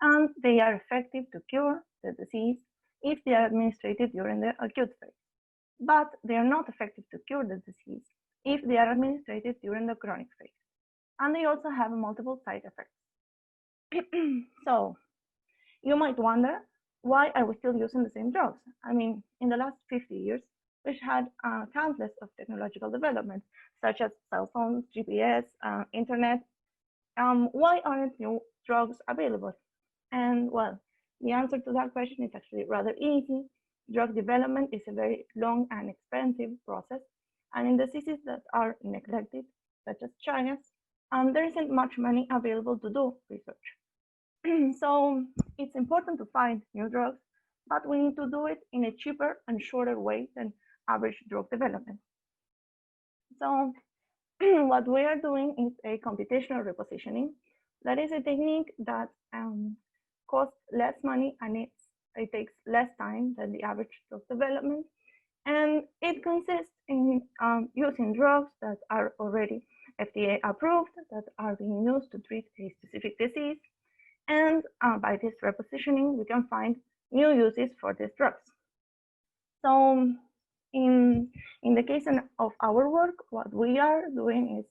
and they are effective to cure the disease if they are administered during the acute phase. But they are not effective to cure the disease if they are administered during the chronic phase. And they also have multiple side effects. So you might wonder, why are we still using the same drugs? I mean, in the last 50 years, we've had countless of technological developments, such as cell phones, GPS, internet. Why aren't new drugs available? And well, the answer to that question is actually rather easy. Drug development is a very long and expensive process, and in diseases that are neglected, such as China's, there isn't much money available to do research. So it's important to find new drugs, but we need to do it in a cheaper and shorter way than average drug development. So what we are doing is a computational repositioning. That is a technique that costs less money and it takes less time than the average drug development. And it consists in using drugs that are already FDA approved, that are being used to treat a specific disease. And by this repositioning, we can find new uses for these drugs. So in the case of our work, what we are doing is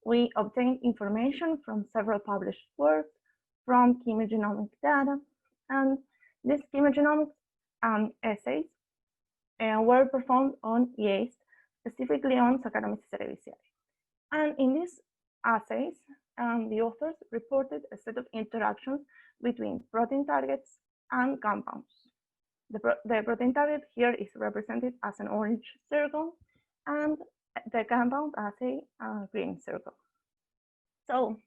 we obtain information from several published works, from chemogenomic data, and these chemogenomics assays were performed on yeast, specifically on Saccharomyces cerevisiae. And in these assays, the authors reported a set of interactions between protein targets and compounds. The protein target here is represented as an orange circle, and the compound as a green circle. So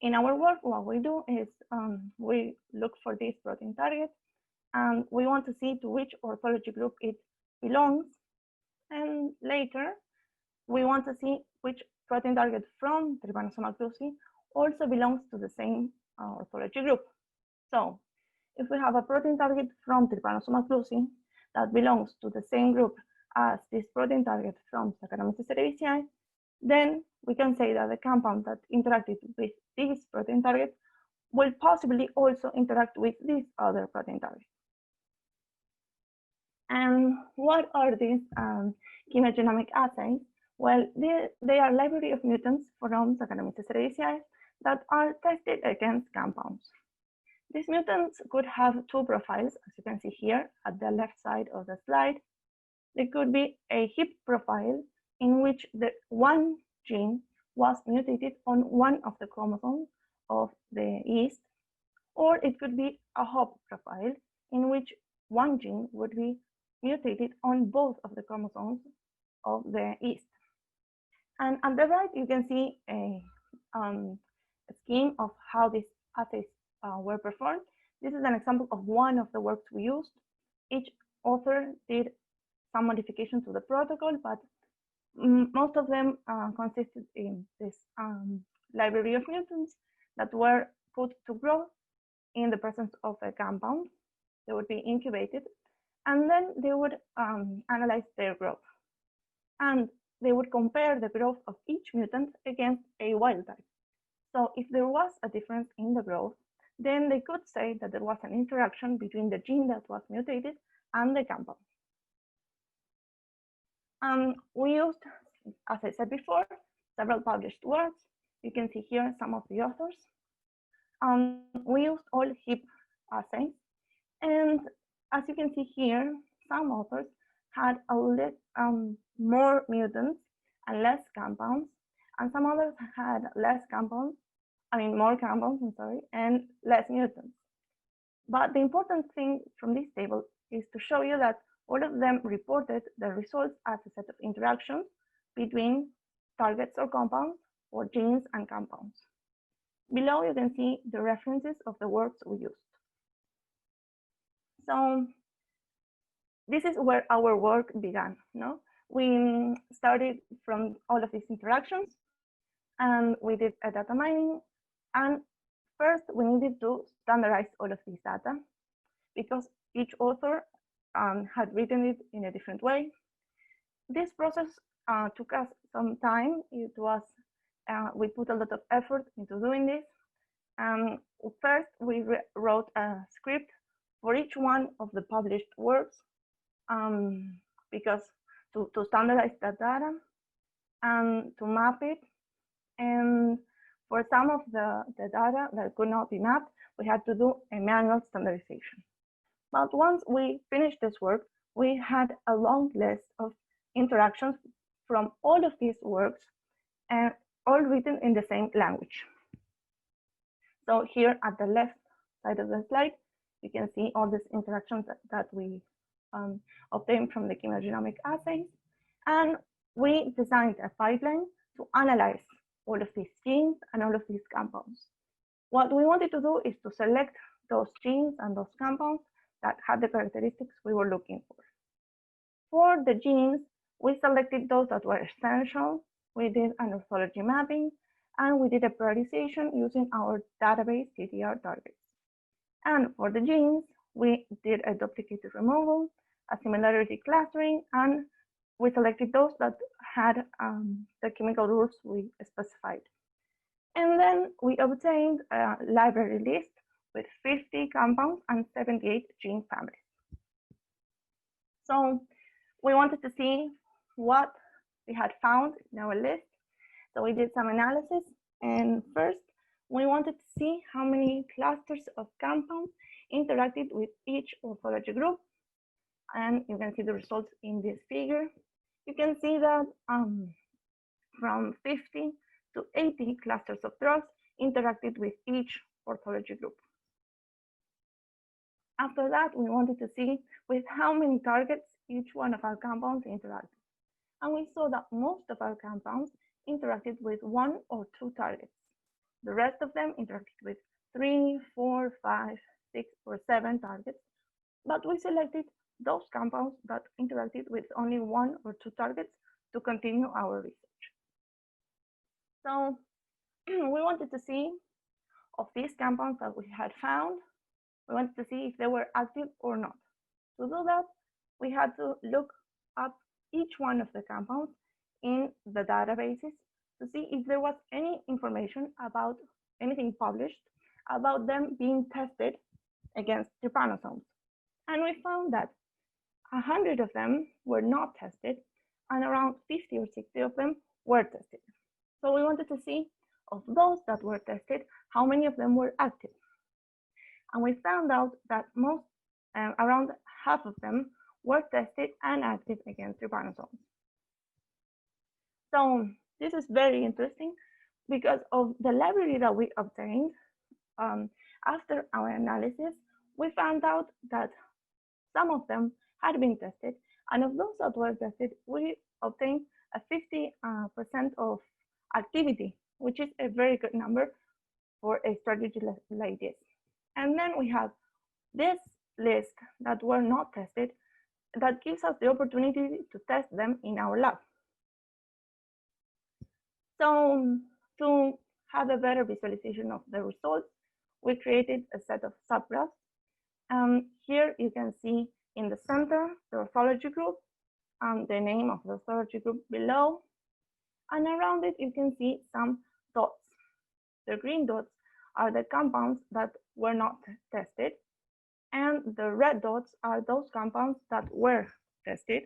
in our work, what we do is we look for these protein targets, and we want to see to which orthology group it belongs. And later, we want to see which protein target from trypanosomal cruci also belongs to the same orthology group. So if we have a protein target from trypanosomal cruci that belongs to the same group as this protein target from Saccharomyces cerevisiae, then we can say that the compound that interacted with this protein target will possibly also interact with this other protein target. And what are these chemogenomic assays? Well, they are a library of mutants from Saccharomyces cerevisiae that are tested against compounds. These mutants could have 2 profiles, as you can see here at the left side of the slide. They could be a hip profile in which the one gene was mutated on one of the chromosomes of the yeast, or it could be a hop profile in which one gene would be mutated on both of the chromosomes of the yeast. And on the right, you can see a scheme of how these assays were performed. This is an example of one of the works we used. Each author did some modification to the protocol, but most of them consisted in this library of mutants that were put to growth in the presence of a compound. They would be incubated, and then they would analyze their growth. And they would compare the growth of each mutant against a wild type. So if there was a difference in the growth, then they could say that there was an interaction between the gene that was mutated and the compound. We used, as I said before, several published works. You can see here some of the authors. We used all hip assays. And as you can see here, some authors had a little more mutants and less compounds, and some others had more compounds, and less mutants. But the important thing from this table is to show you that all of them reported the results as a set of interactions between targets or compounds, or genes and compounds. Below, you can see the references of the works we used. So this is where our work began. No? We started from all of these interactions, and we did a data mining, and First, we needed to standardize all of these data because each author had written it in a different way. This process took us some time. It was, we put a lot of effort into doing this. First, we wrote a script for each one of the published works because to standardize that data and to map it. And for some of the data that could not be mapped, we had to do a manual standardization. But once we finished this work, we had a long list of interactions from all of these works and all written in the same language. So here at the left side of the slide, you can see all these interactions that we obtained from the chemogenomic assays. And we designed a pipeline to analyze all of these genes and all of these compounds. What we wanted to do is to select those genes and those compounds that had the characteristics we were looking for. For the genes, we selected those that were essential. We did an orthology mapping, and we did a prioritization using our database Didier targets. And for the genes, we did a duplicated removal, a similarity clustering, and we selected those that had the chemical rules we specified. And then we obtained a library list with 50 compounds and 78 gene families. So we wanted to see what we had found in our list. So we did some analysis, and first we wanted to see how many clusters of compounds interacted with each orthology group. And you can see the results in this figure. You can see that from 50 to 80 clusters of drugs interacted with each orthology group. After that, we wanted to see with how many targets each one of our compounds interacted. And we saw that most of our compounds interacted with 1 or 2 targets. The rest of them interacted with 3, 4, 5, 6, or 7 targets. But we selected those compounds that interacted with only 1 or 2 targets to continue our research. So we wanted to see of these compounds that we had found, we wanted to see if they were active or not. To do that, we had to look up each one of the compounds in the databases to see if there was any information about anything published about them being tested against trypanosomes. And we found that 100 of them were not tested and around 50 or 60 of them were tested. So we wanted to see of those that were tested, how many of them were active. And we found out that most, around half of them were tested and active against trypanosomes. So this is very interesting because of the library that we obtained. After our analysis, we found out that some of them had been tested, and of those that were tested, we obtained a 50% of activity, which is a very good number for a strategy like this. And then we have this list that were not tested that gives us the opportunity to test them in our lab. So to have a better visualization of the results, we created a set of subgraphs. Here you can see in the center, the orthology group, the name of the orthology group below. And around it, you can see some dots. The green dots are the compounds that were not tested. And the red dots are those compounds that were tested.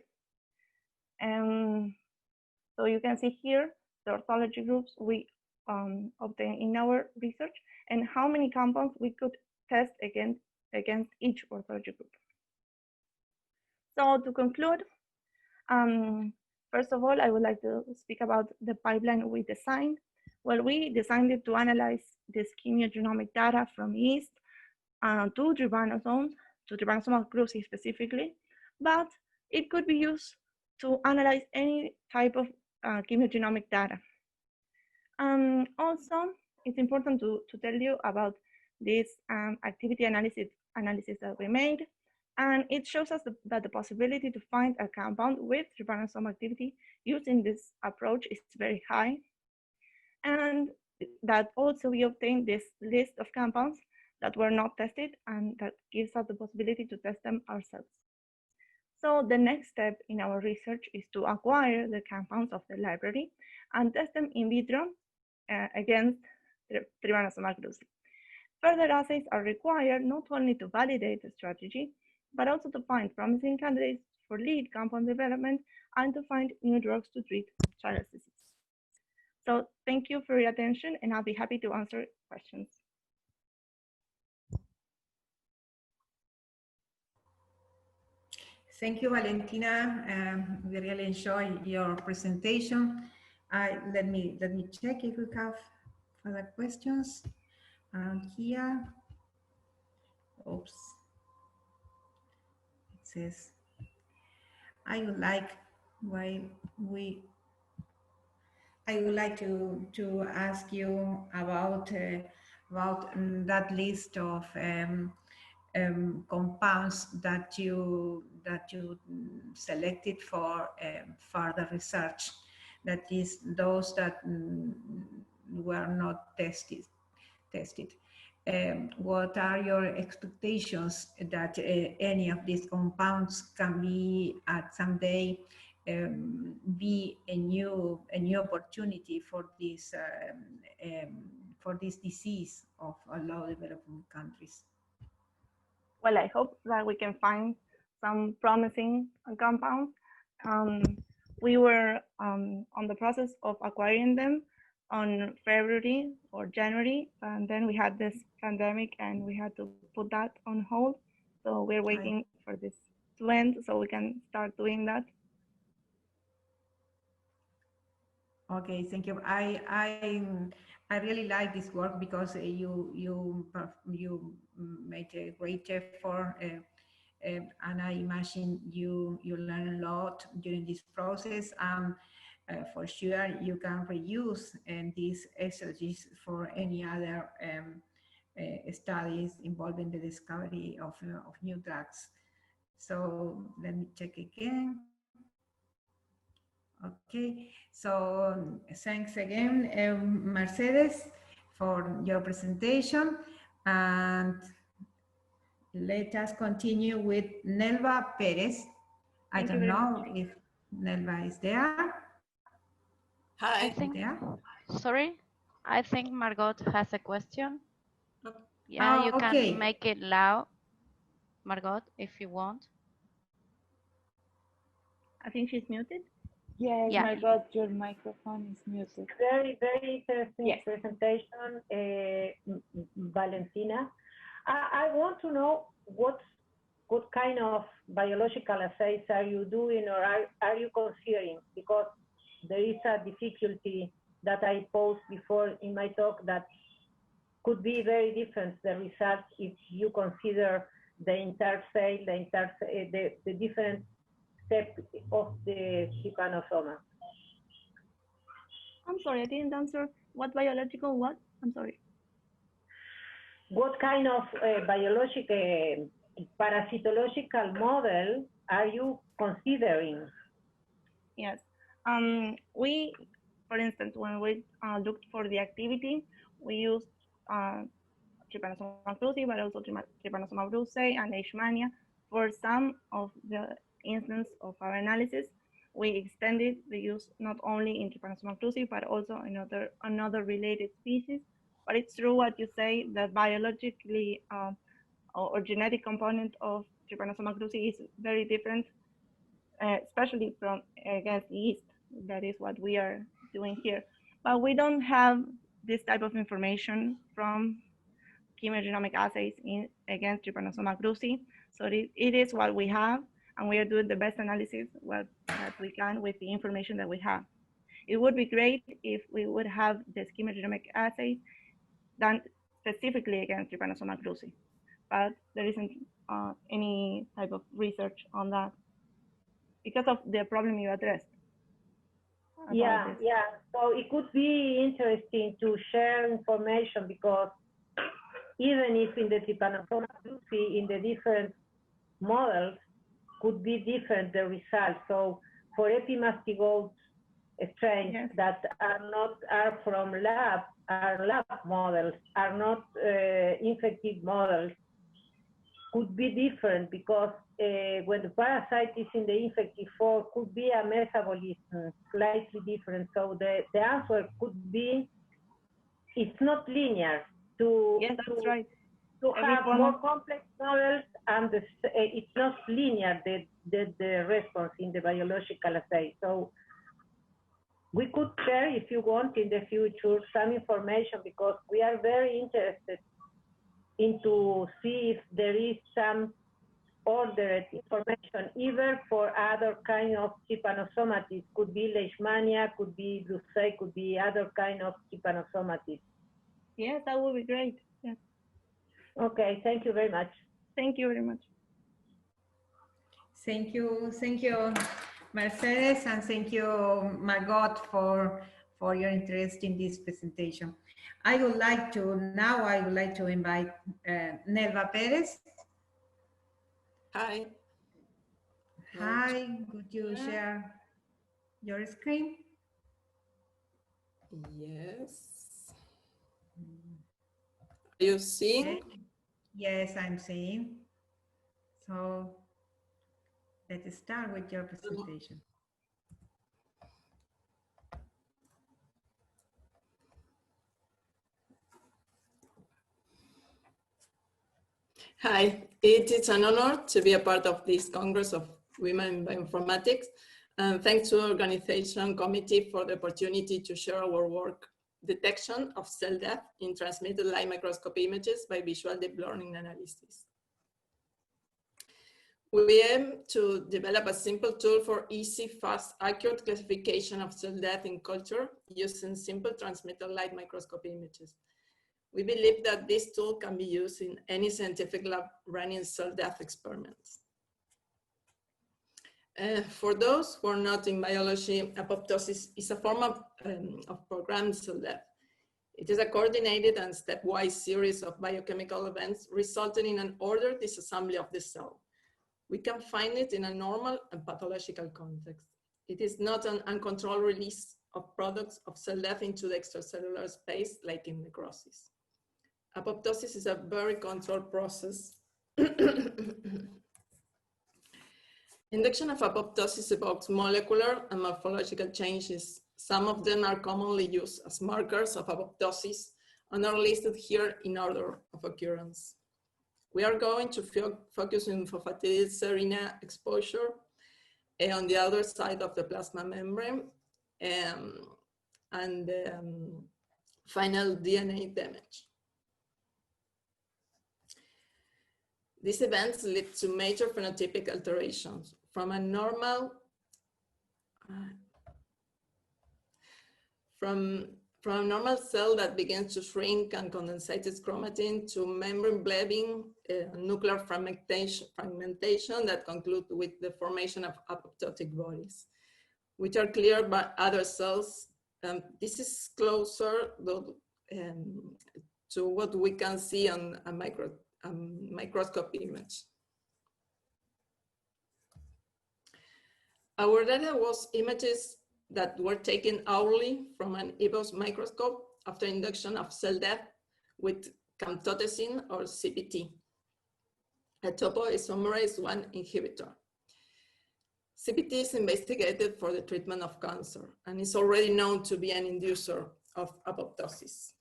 And so you can see here the orthology groups we obtained in our research and how many compounds we could test against each orthology group. So to conclude, first of all, I would like to speak about the pipeline we designed. Well, we designed it to analyze this chemogenomic data from yeast to trypanosomes, to trypanosomal groups specifically, but it could be used to analyze any type of chemogenomic data. Also, it's important to tell you about this activity analysis that we made. And it shows us that the possibility to find a compound with trypanosome activity using this approach is very high. And that also we obtained this list of compounds that were not tested, and that gives us the possibility to test them ourselves. So the next step in our research is to acquire the compounds of the library and test them in vitro against trypanosoma cruzi. Further assays are required not only to validate the strategy, but also to find promising candidates for lead compound development and to find new drugs to treat Child's disease. So thank you for your attention, and I'll be happy to answer questions. Thank you, Valentina. We really enjoy your presentation. Let me check if we have further questions around here. Oops. It says, I would like to ask you about that list of compounds that you selected for further research. That is, those that were not tested. What are your expectations that any of these compounds can be at someday be a new opportunity for this disease of low developing countries? Well, I hope that we can find some promising compounds. We were on the process of acquiring them on February or January, and then we had this pandemic and we had to put that on hold. So we're waiting for this to end so we can start doing that. Okay, thank you. I really like this work because you made a great effort, and I imagine you learn a lot during this process. For sure, you can reuse these exercises for any other studies involving the discovery of new drugs. So let me check again. Okay, so thanks again, Mercedes, for your presentation, and let us continue with Nelba Perez. I don't know if Nelba is there. Hi. Sorry, I think Margot has a question. Yeah, you can make it loud, Margot, if you want. I think she's muted. Yes, Yeah. Margot, your microphone is muted. Very, very interesting presentation, Valentina. I want to know what kind of biological assays are you doing, or are you considering? Because there is a difficulty that I posed before in my talk that could be very different, the results, if you consider the entire cell, the different steps of the trypanosoma. I'm sorry, I didn't answer. What biological what? I'm sorry. What kind of biological, parasitological model are you considering? Yes. We, for instance, when we looked for the activity, we used trypanosoma cruzi, but also trypanosoma brucei and leishmania. For some of the instances of our analysis, we extended the use not only in trypanosoma cruzi, but also in another related species. But it's true what you say, that biologically or genetic component of trypanosoma cruzi is very different, especially from against yeast. That is what we are doing here. But we don't have this type of information from chemogenomic assays against trypanosoma cruzi. So it is what we have, and we are doing the best analysis that we can with the information that we have. It would be great if we would have the chemogenomic assays done specifically against trypanosoma cruzi, but there isn't any type of research on that because of the problem you addressed. Yeah. So it could be interesting to share information, because even if in the trypanosoma cruzi, in the different models, could be different the results. So for epimastigote strains that are from lab, are lab models, are not infected models, could be different because when the parasite is in the infective form, could be a metabolism slightly different. So the answer could be, it's not linear. Yes, that's right. To have more complex models, and it's not linear, the response in the biological assay. So we could share, if you want, in the future, some information, because we are very interested into see if there is some ordered information, either for other kind of trypanosomes. Could be leishmania, could be brucei, could be other kind of trypanosomes. Yes, that would be great. Yes. Okay, thank you very much. Thank you very much. Thank you, Mercedes, and thank you, Margot, for your interest in this presentation. I would like to invite Nelba Perez. Hi. Hi, could you share your screen? Yes. Are you seeing? Yes, I'm seeing. So let's start with your presentation. Hi, it is an honor to be a part of this Congress of Women in Bioinformatics. And thanks to the organization committee for the opportunity to share our work, detection of cell death in transmitted light microscopy images by visual deep learning analysis. We aim to develop a simple tool for easy, fast, accurate classification of cell death in culture using simple transmitted light microscopy images. We believe that this tool can be used in any scientific lab running cell death experiments. For those who are not in biology, apoptosis is a form of programmed cell death. It is a coordinated and stepwise series of biochemical events resulting in an ordered disassembly of the cell. We can find it in a normal and pathological context. It is not an uncontrolled release of products of cell death into the extracellular space like in necrosis. Apoptosis is a very controlled process. Induction of apoptosis evokes molecular and morphological changes. Some of them are commonly used as markers of apoptosis and are listed here in order of occurrence. We are going to focus on phosphatidylserine serina exposure on the other side of the plasma membrane and final DNA damage. These events lead to major phenotypic alterations from a normal cell that begins to shrink and condensate its chromatin to membrane blebbing, nuclear fragmentation that conclude with the formation of apoptotic bodies, which are cleared by other cells. This is closer to what we can see on a microscopy image. Our data was images that were taken hourly from an EBOS microscope after induction of cell death with camptothecin or CPT, a topoisomerase 1 inhibitor. CPT is investigated for the treatment of cancer and is already known to be an inducer of apoptosis.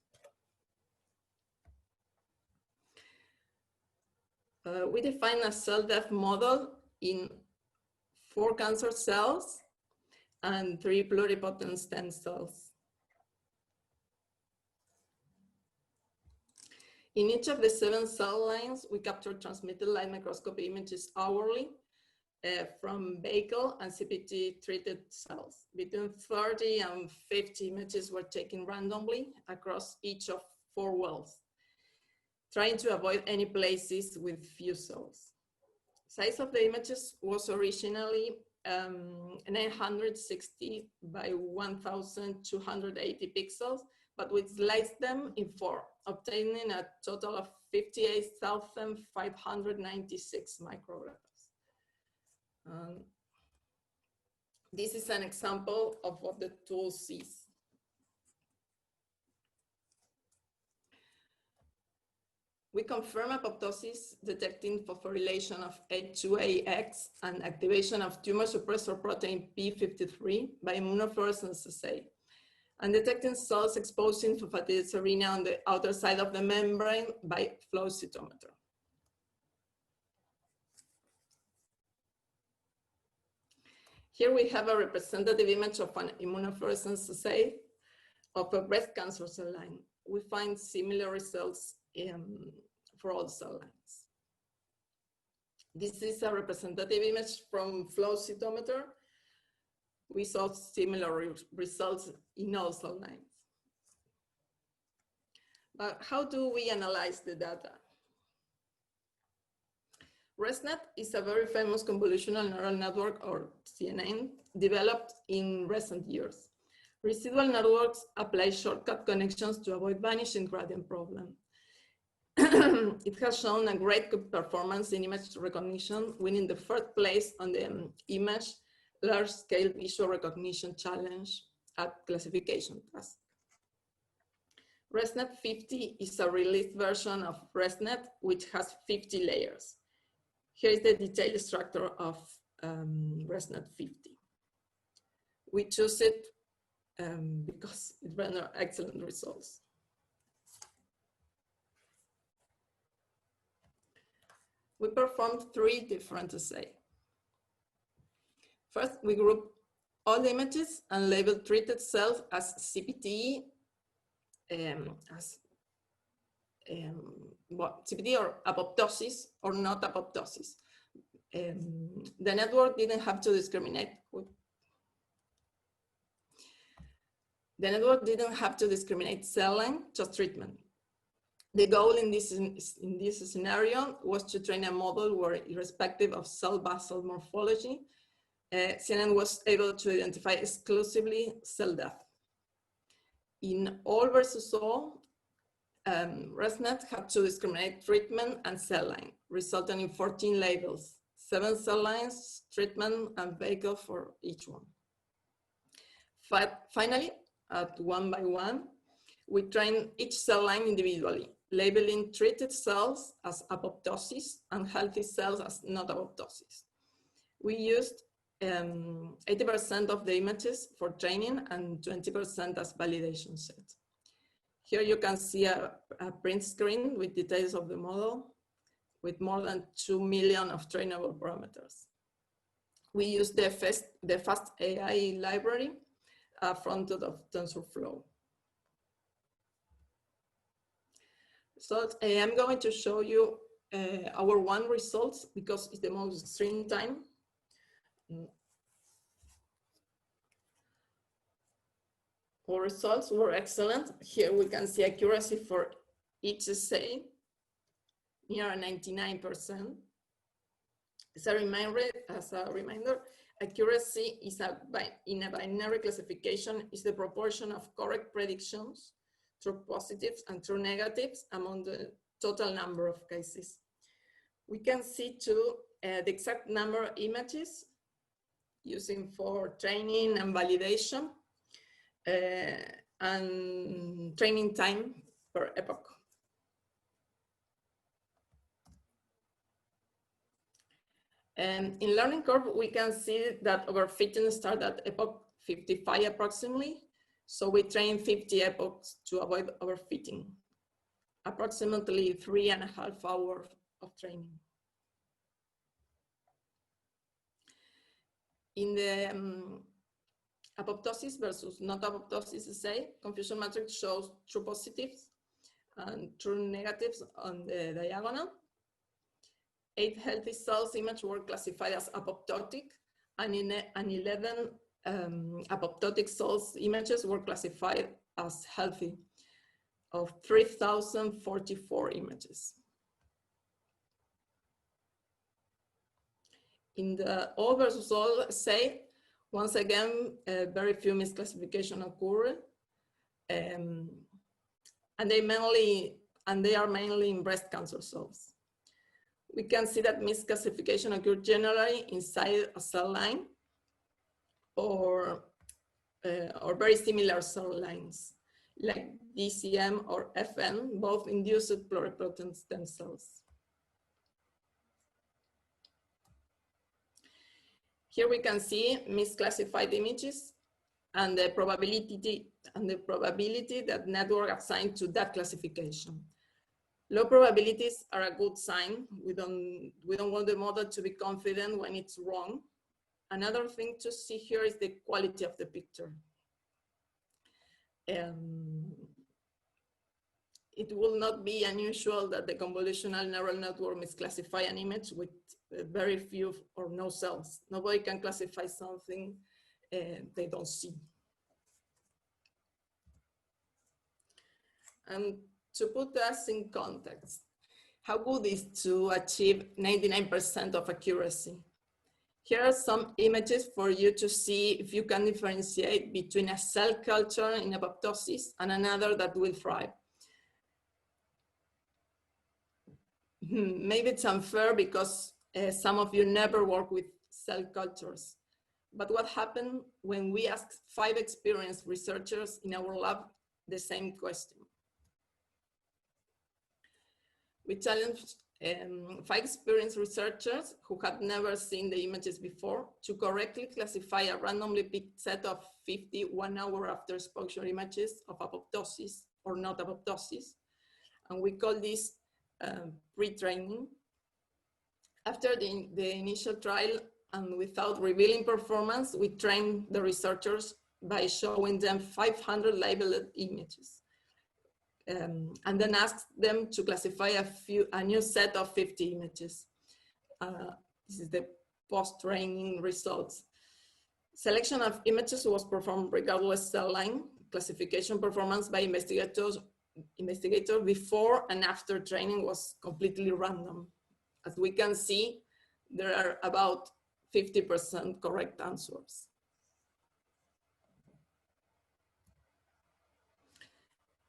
We define a cell death model in 4 cancer cells and 3 pluripotent stem cells. In each of the 7 cell lines, we capture transmitted light microscopy images hourly from vehicle and CPT treated cells. Between 30 and 50 images were taken randomly across each of 4 wells, trying to avoid any places with few cells. Size of the images was originally 960 by 1,280 pixels, but we sliced them in 4, obtaining a total of 58,596 micrograms. This is an example of what the tool sees. We confirm apoptosis detecting phosphorylation of A2AX and activation of tumor suppressor protein P53 by immunofluorescence assay, and detecting cells exposing phosphatidylserine on the outer side of the membrane by flow cytometer. Here we have a representative image of an immunofluorescence assay of a breast cancer cell line. We find similar results for all cell lines. This is a representative image from flow cytometer. We saw similar results in all cell lines. But how do we analyze the data? ResNet is a very famous convolutional neural network, or CNN, developed in recent years. Residual networks apply shortcut connections to avoid vanishing gradient problem. It has shown a great performance in image recognition, winning the first place on the image large-scale visual recognition challenge at classification task. ResNet 50 is a released version of ResNet, which has 50 layers. Here is the detailed structure of ResNet 50. We choose it because it renders excellent results. We performed 3 different assays. First, we group all images and labeled treated cells as CPT, CPT or apoptosis or not apoptosis. The network didn't have to discriminate. The network didn't have to discriminate cell line, just treatment. The goal in this scenario was to train a model where, irrespective of cell basal morphology, CNN was able to identify exclusively cell death. In all versus all, ResNet had to discriminate treatment and cell line, resulting in 14 labels, 7 cell lines, treatment, and vehicle for each one. Finally, at 1 by 1, we trained each cell line individually, labeling treated cells as apoptosis and healthy cells as not apoptosis. We used 80% of the images for training and 20% as validation set. Here you can see a print screen with details of the model with more than 2 million of trainable parameters. We used the fast AI library fronted of TensorFlow. So I'm going to show you our 1 results because it's the most extreme time. Our results were excellent. Here we can see accuracy for each assay, near 99%. As a reminder, accuracy is in a binary classification is the proportion of correct predictions, true positives and true negatives among the total number of cases. We can see too the exact number of images using for training and validation and training time per epoch. And in learning curve, we can see that overfitting started at epoch 55 approximately. So we train 50 epochs to avoid overfitting, approximately 3.5 hours of training. In the apoptosis versus not apoptosis assay, confusion matrix shows true positives and true negatives on the diagonal. 8 healthy cells images were classified as apoptotic, and 11 apoptotic cells images were classified as healthy, of 3,044 images. In the all versus all assay, once again, very few misclassification occurred, and they are mainly in breast cancer cells. We can see that misclassification occurred generally inside a cell line or very similar cell lines. like DCM or FN, both induced pluripotent stem cells. Here we can see misclassified images and the probability that network assigned to that classification. Low probabilities are a good sign. We don't want the model to be confident when it's wrong. Another thing to see here is the quality of the picture. It will not be unusual that the convolutional neural network misclassify an image with very few or no cells. Nobody can classify something they don't see. And to put us in context, how good is to achieve 99% of accuracy? Here are some images for you to see if you can differentiate between a cell culture in apoptosis and another that will thrive. Maybe it's unfair because some of you never work with cell cultures. But what happened when we asked 5 experienced researchers in our lab the same question? We challenged 5 experienced researchers who had never seen the images before to correctly classify a randomly picked set of 50 1 hour after exposure images of apoptosis or not apoptosis. And we call this pre-training. After the initial trial and without revealing performance, we trained the researchers by showing them 500 labeled images. And then asked them to classify a new set of 50 images. This is the post-training results. Selection of images was performed regardless cell line. Classification performance by investigators before and after training was completely random. As we can see, there are about 50% correct answers.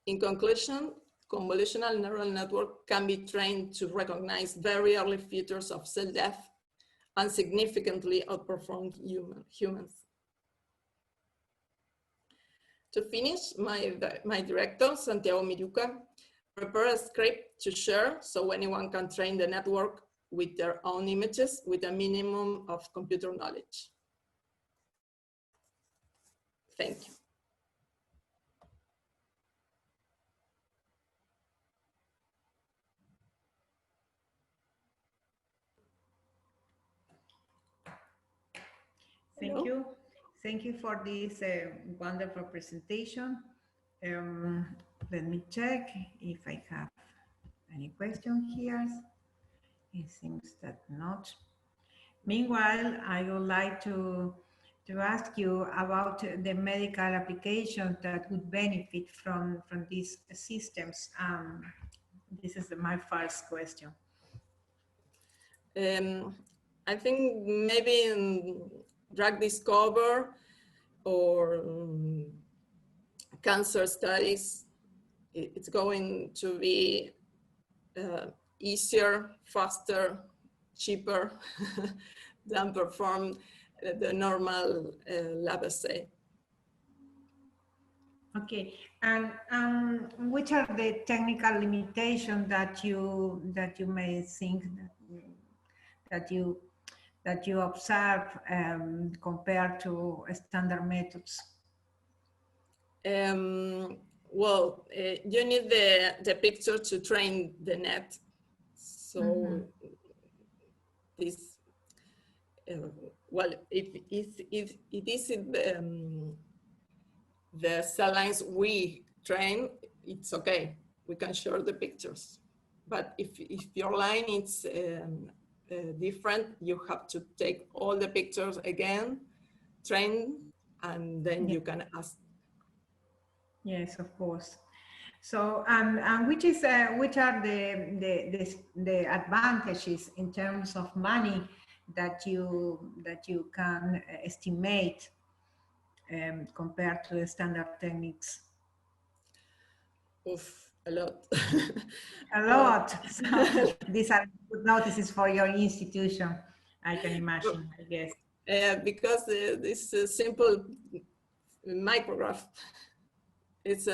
In conclusion, convolutional neural network can be trained to recognize very early features of cell death and significantly outperform humans. To finish, my director, Santiago Miruca, prepared a script to share so anyone can train the network with their own images with a minimum of computer knowledge. Thank you. Thank you. Thank you for this wonderful presentation. Let me check if I have any question here. It seems that not. Meanwhile, I would like to ask you about the medical applications that would benefit from these systems. This is my first question. I think maybe in drug discovery or cancer studies, it's going to be easier, faster, cheaper than perform the normal lab assay. Okay, and which are the technical limitations that you may think that you observe compared to standard methods? Well, you need the picture to train the net. So this, well, if it is the cell lines we train, it's okay. We can share the pictures. But if your line is different, you have to take all the pictures again, train, and then you can ask. Yes, of course. So, and which are the advantages in terms of money that you can estimate compared to the standard techniques? Oof, a lot. A lot. So these are good notices for your institution, I can imagine, I guess. Because this simple micrograph It's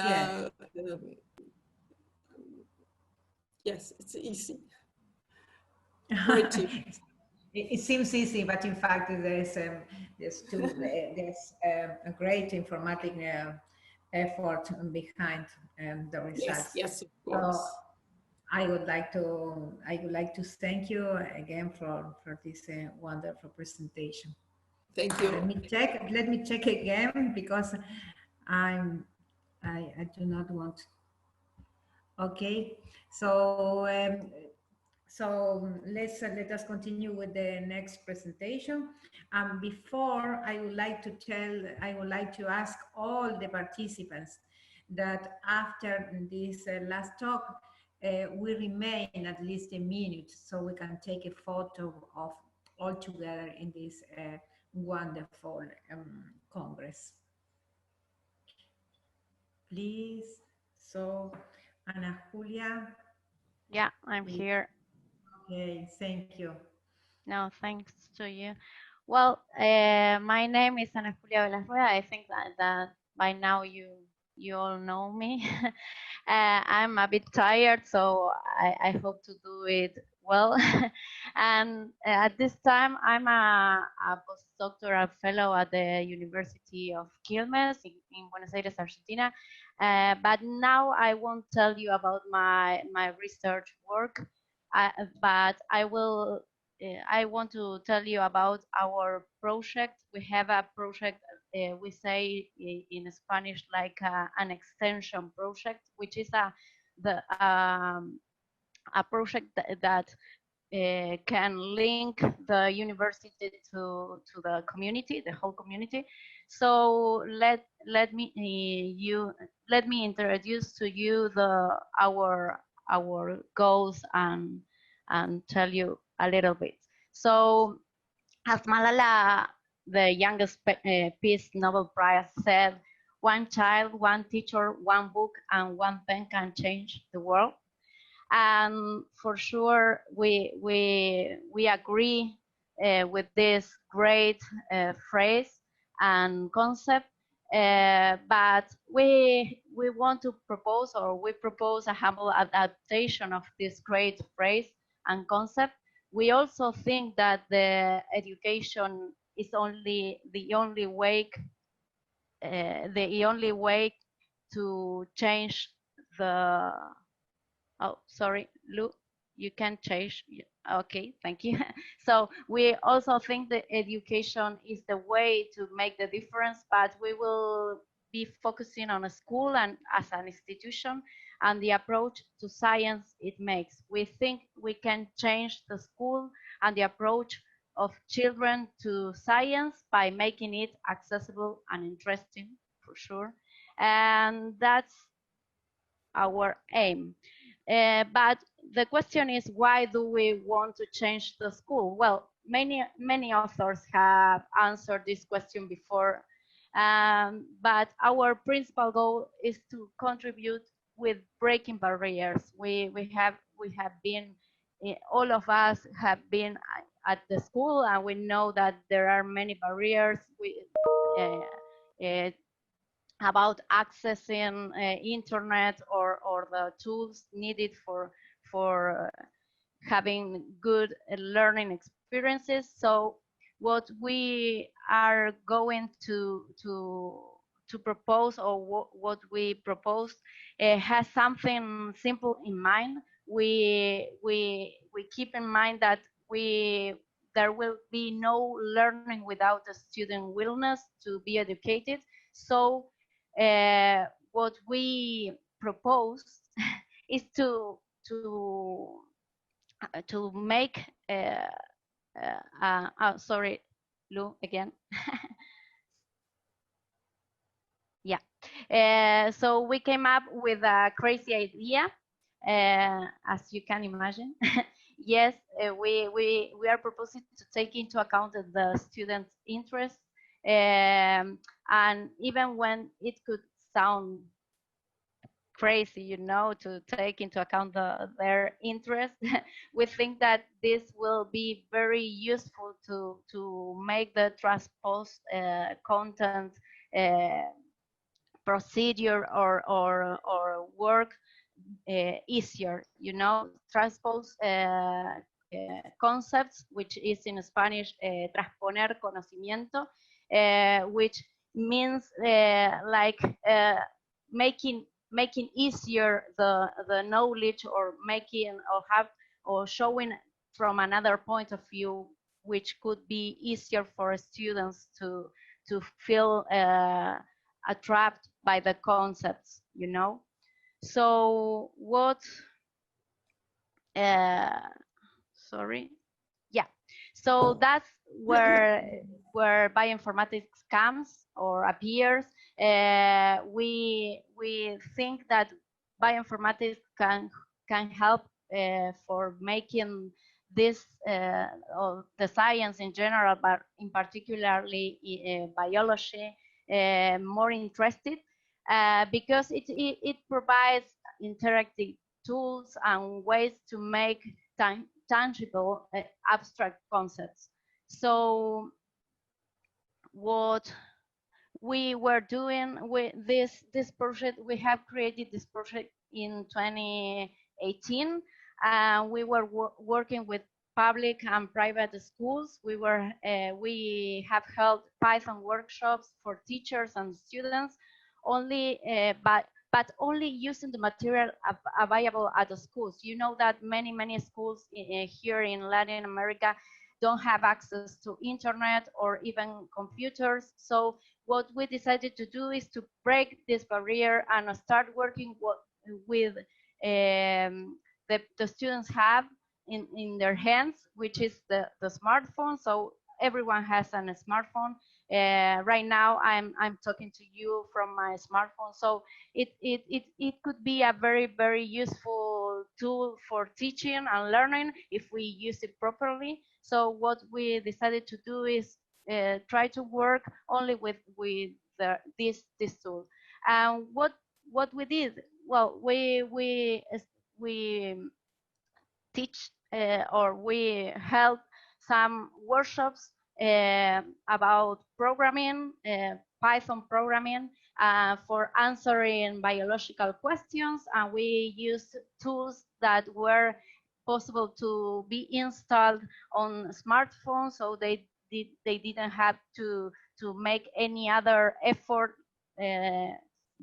yes, it's easy. Very cheap. It seems easy, but in fact, there's a great informatic effort behind the results. Yes, of course. So I would like to thank you again for this wonderful presentation. Thank you. Let me check again, because I do not want. Okay, so let us continue with the next presentation. Before, I would like to ask all the participants that after this last talk, we remain at least a minute so we can take a photo of all together in this wonderful Congress. Please. So, Ana Julia. Yeah, I'm here. Okay, thank you. No, thanks to you. Well, my name is Ana Julia Velez Rueda. I think that by now you all know me. I'm a bit tired, so I hope to do it well. And at this time, I'm a postdoctoral fellow at the University of Quilmes in Buenos Aires, Argentina. But now I won't tell you about my research work, but I want to tell you about our project. We have a project, we say in Spanish, like an extension project, which is a project that can link the university to the community, the whole community. So let me introduce to you our goals and tell you a little bit. So, as Malala, the youngest Peace Nobel Prize, said, "One child, one teacher, one book, and one pen can change the world." And for sure, we agree with this great phrase and concept. But we want to propose, or we propose, a humble adaptation of this great phrase and concept. We also think that the education is the only way to change the. Oh, sorry, Lou, you can change. Okay, thank you. So we also think that education is the way to make the difference, but we will be focusing on a school and as an institution and the approach to science it makes. We think we can change the school and the approach of children to science by making it accessible and interesting, for sure. And that's our aim. But the question is, why do we want to change the school? Well, many authors have answered this question before, but our principal goal is to contribute with breaking barriers. We have been, all of us have been at the school, and we know that there are many barriers about accessing internet or the tools needed for having good learning experiences. So what we are going to propose, or what we propose, has something simple in mind. We keep in mind that there will be no learning without the student willingness to be educated. So what we propose is to make sorry, Lou, again. Yeah. So we came up with a crazy idea, as you can imagine. Yes, we are proposing to take into account the students' interests, and even when it could sound crazy, to take into account their interest, we think that this will be very useful to make the transposed content procedure or work easier, you know, transpose concepts, which is in Spanish, transponer conocimiento, which means like making easier the knowledge, or making or showing from another point of view, which could be easier for students to feel attracted by the concepts, you know. So what, sorry, yeah. So that's where bioinformatics comes or appears. We think that bioinformatics can help for making this or the science in general, but in particularly biology, more interested, because it provides interactive tools and ways to make tangible abstract concepts. So what we were doing with this project, we have created this project in 2018, and we were working with public and private schools. We have held Python workshops for teachers and students, only but only using the material available at the schools. You know that many schools here in Latin America don't have access to internet or even computers. So what we decided to do is to break this barrier and start working with the students have in their hands, which is the smartphone. So everyone has a smartphone. Right now I'm talking to you from my smartphone. So it could be a very useful tool for teaching and learning if we use it properly. So what we decided to do is try to work only with this tool. And what we did, well, we teach or we held some workshops about programming, Python programming, for answering biological questions, and we used tools that were possible to be installed on smartphones, so they didn't have to make any other effort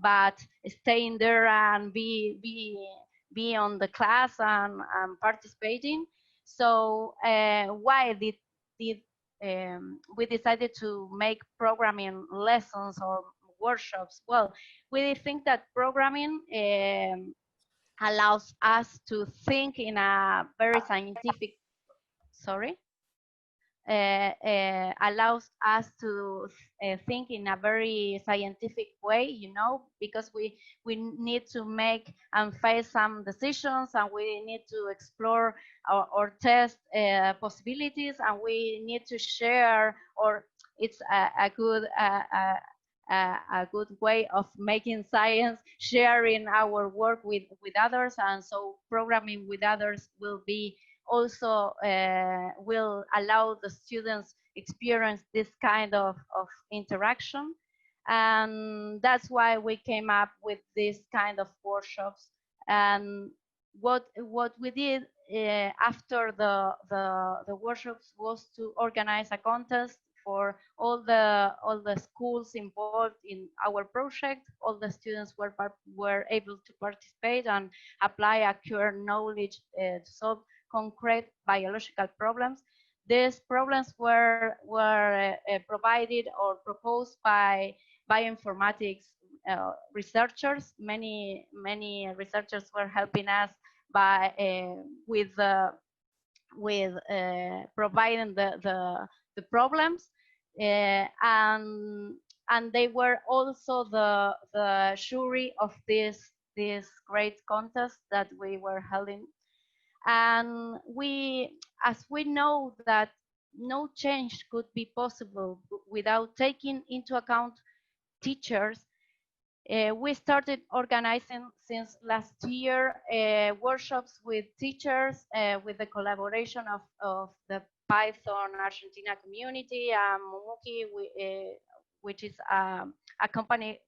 but staying there and be on the class and participating. So why did we decided to make programming lessons or workshops? Well, we think that programming allows us to think in a very scientific, allows us to think in a very scientific way, you know, because we need to make and face some decisions, and we need to explore or test possibilities, and we need to share, or it's a good way of making science, sharing our work with others. And so programming with others will be also will allow the students experience this kind of interaction. And that's why we came up with this kind of workshops. And what we did after the workshops was to organize a contest for all the schools involved in our project. All the students were able to participate and apply acquired knowledge to solve concrete biological problems. These problems were provided or proposed by bioinformatics researchers. Many researchers were helping us by with providing the problems, and they were also the jury of this great contest that we were holding. And as we know that no change could be possible without taking into account teachers, we started organizing since last year workshops with teachers, with the collaboration of the Python Argentina community, Mumuki, which is a company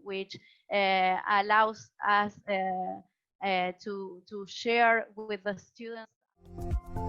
which allows us to share with the students.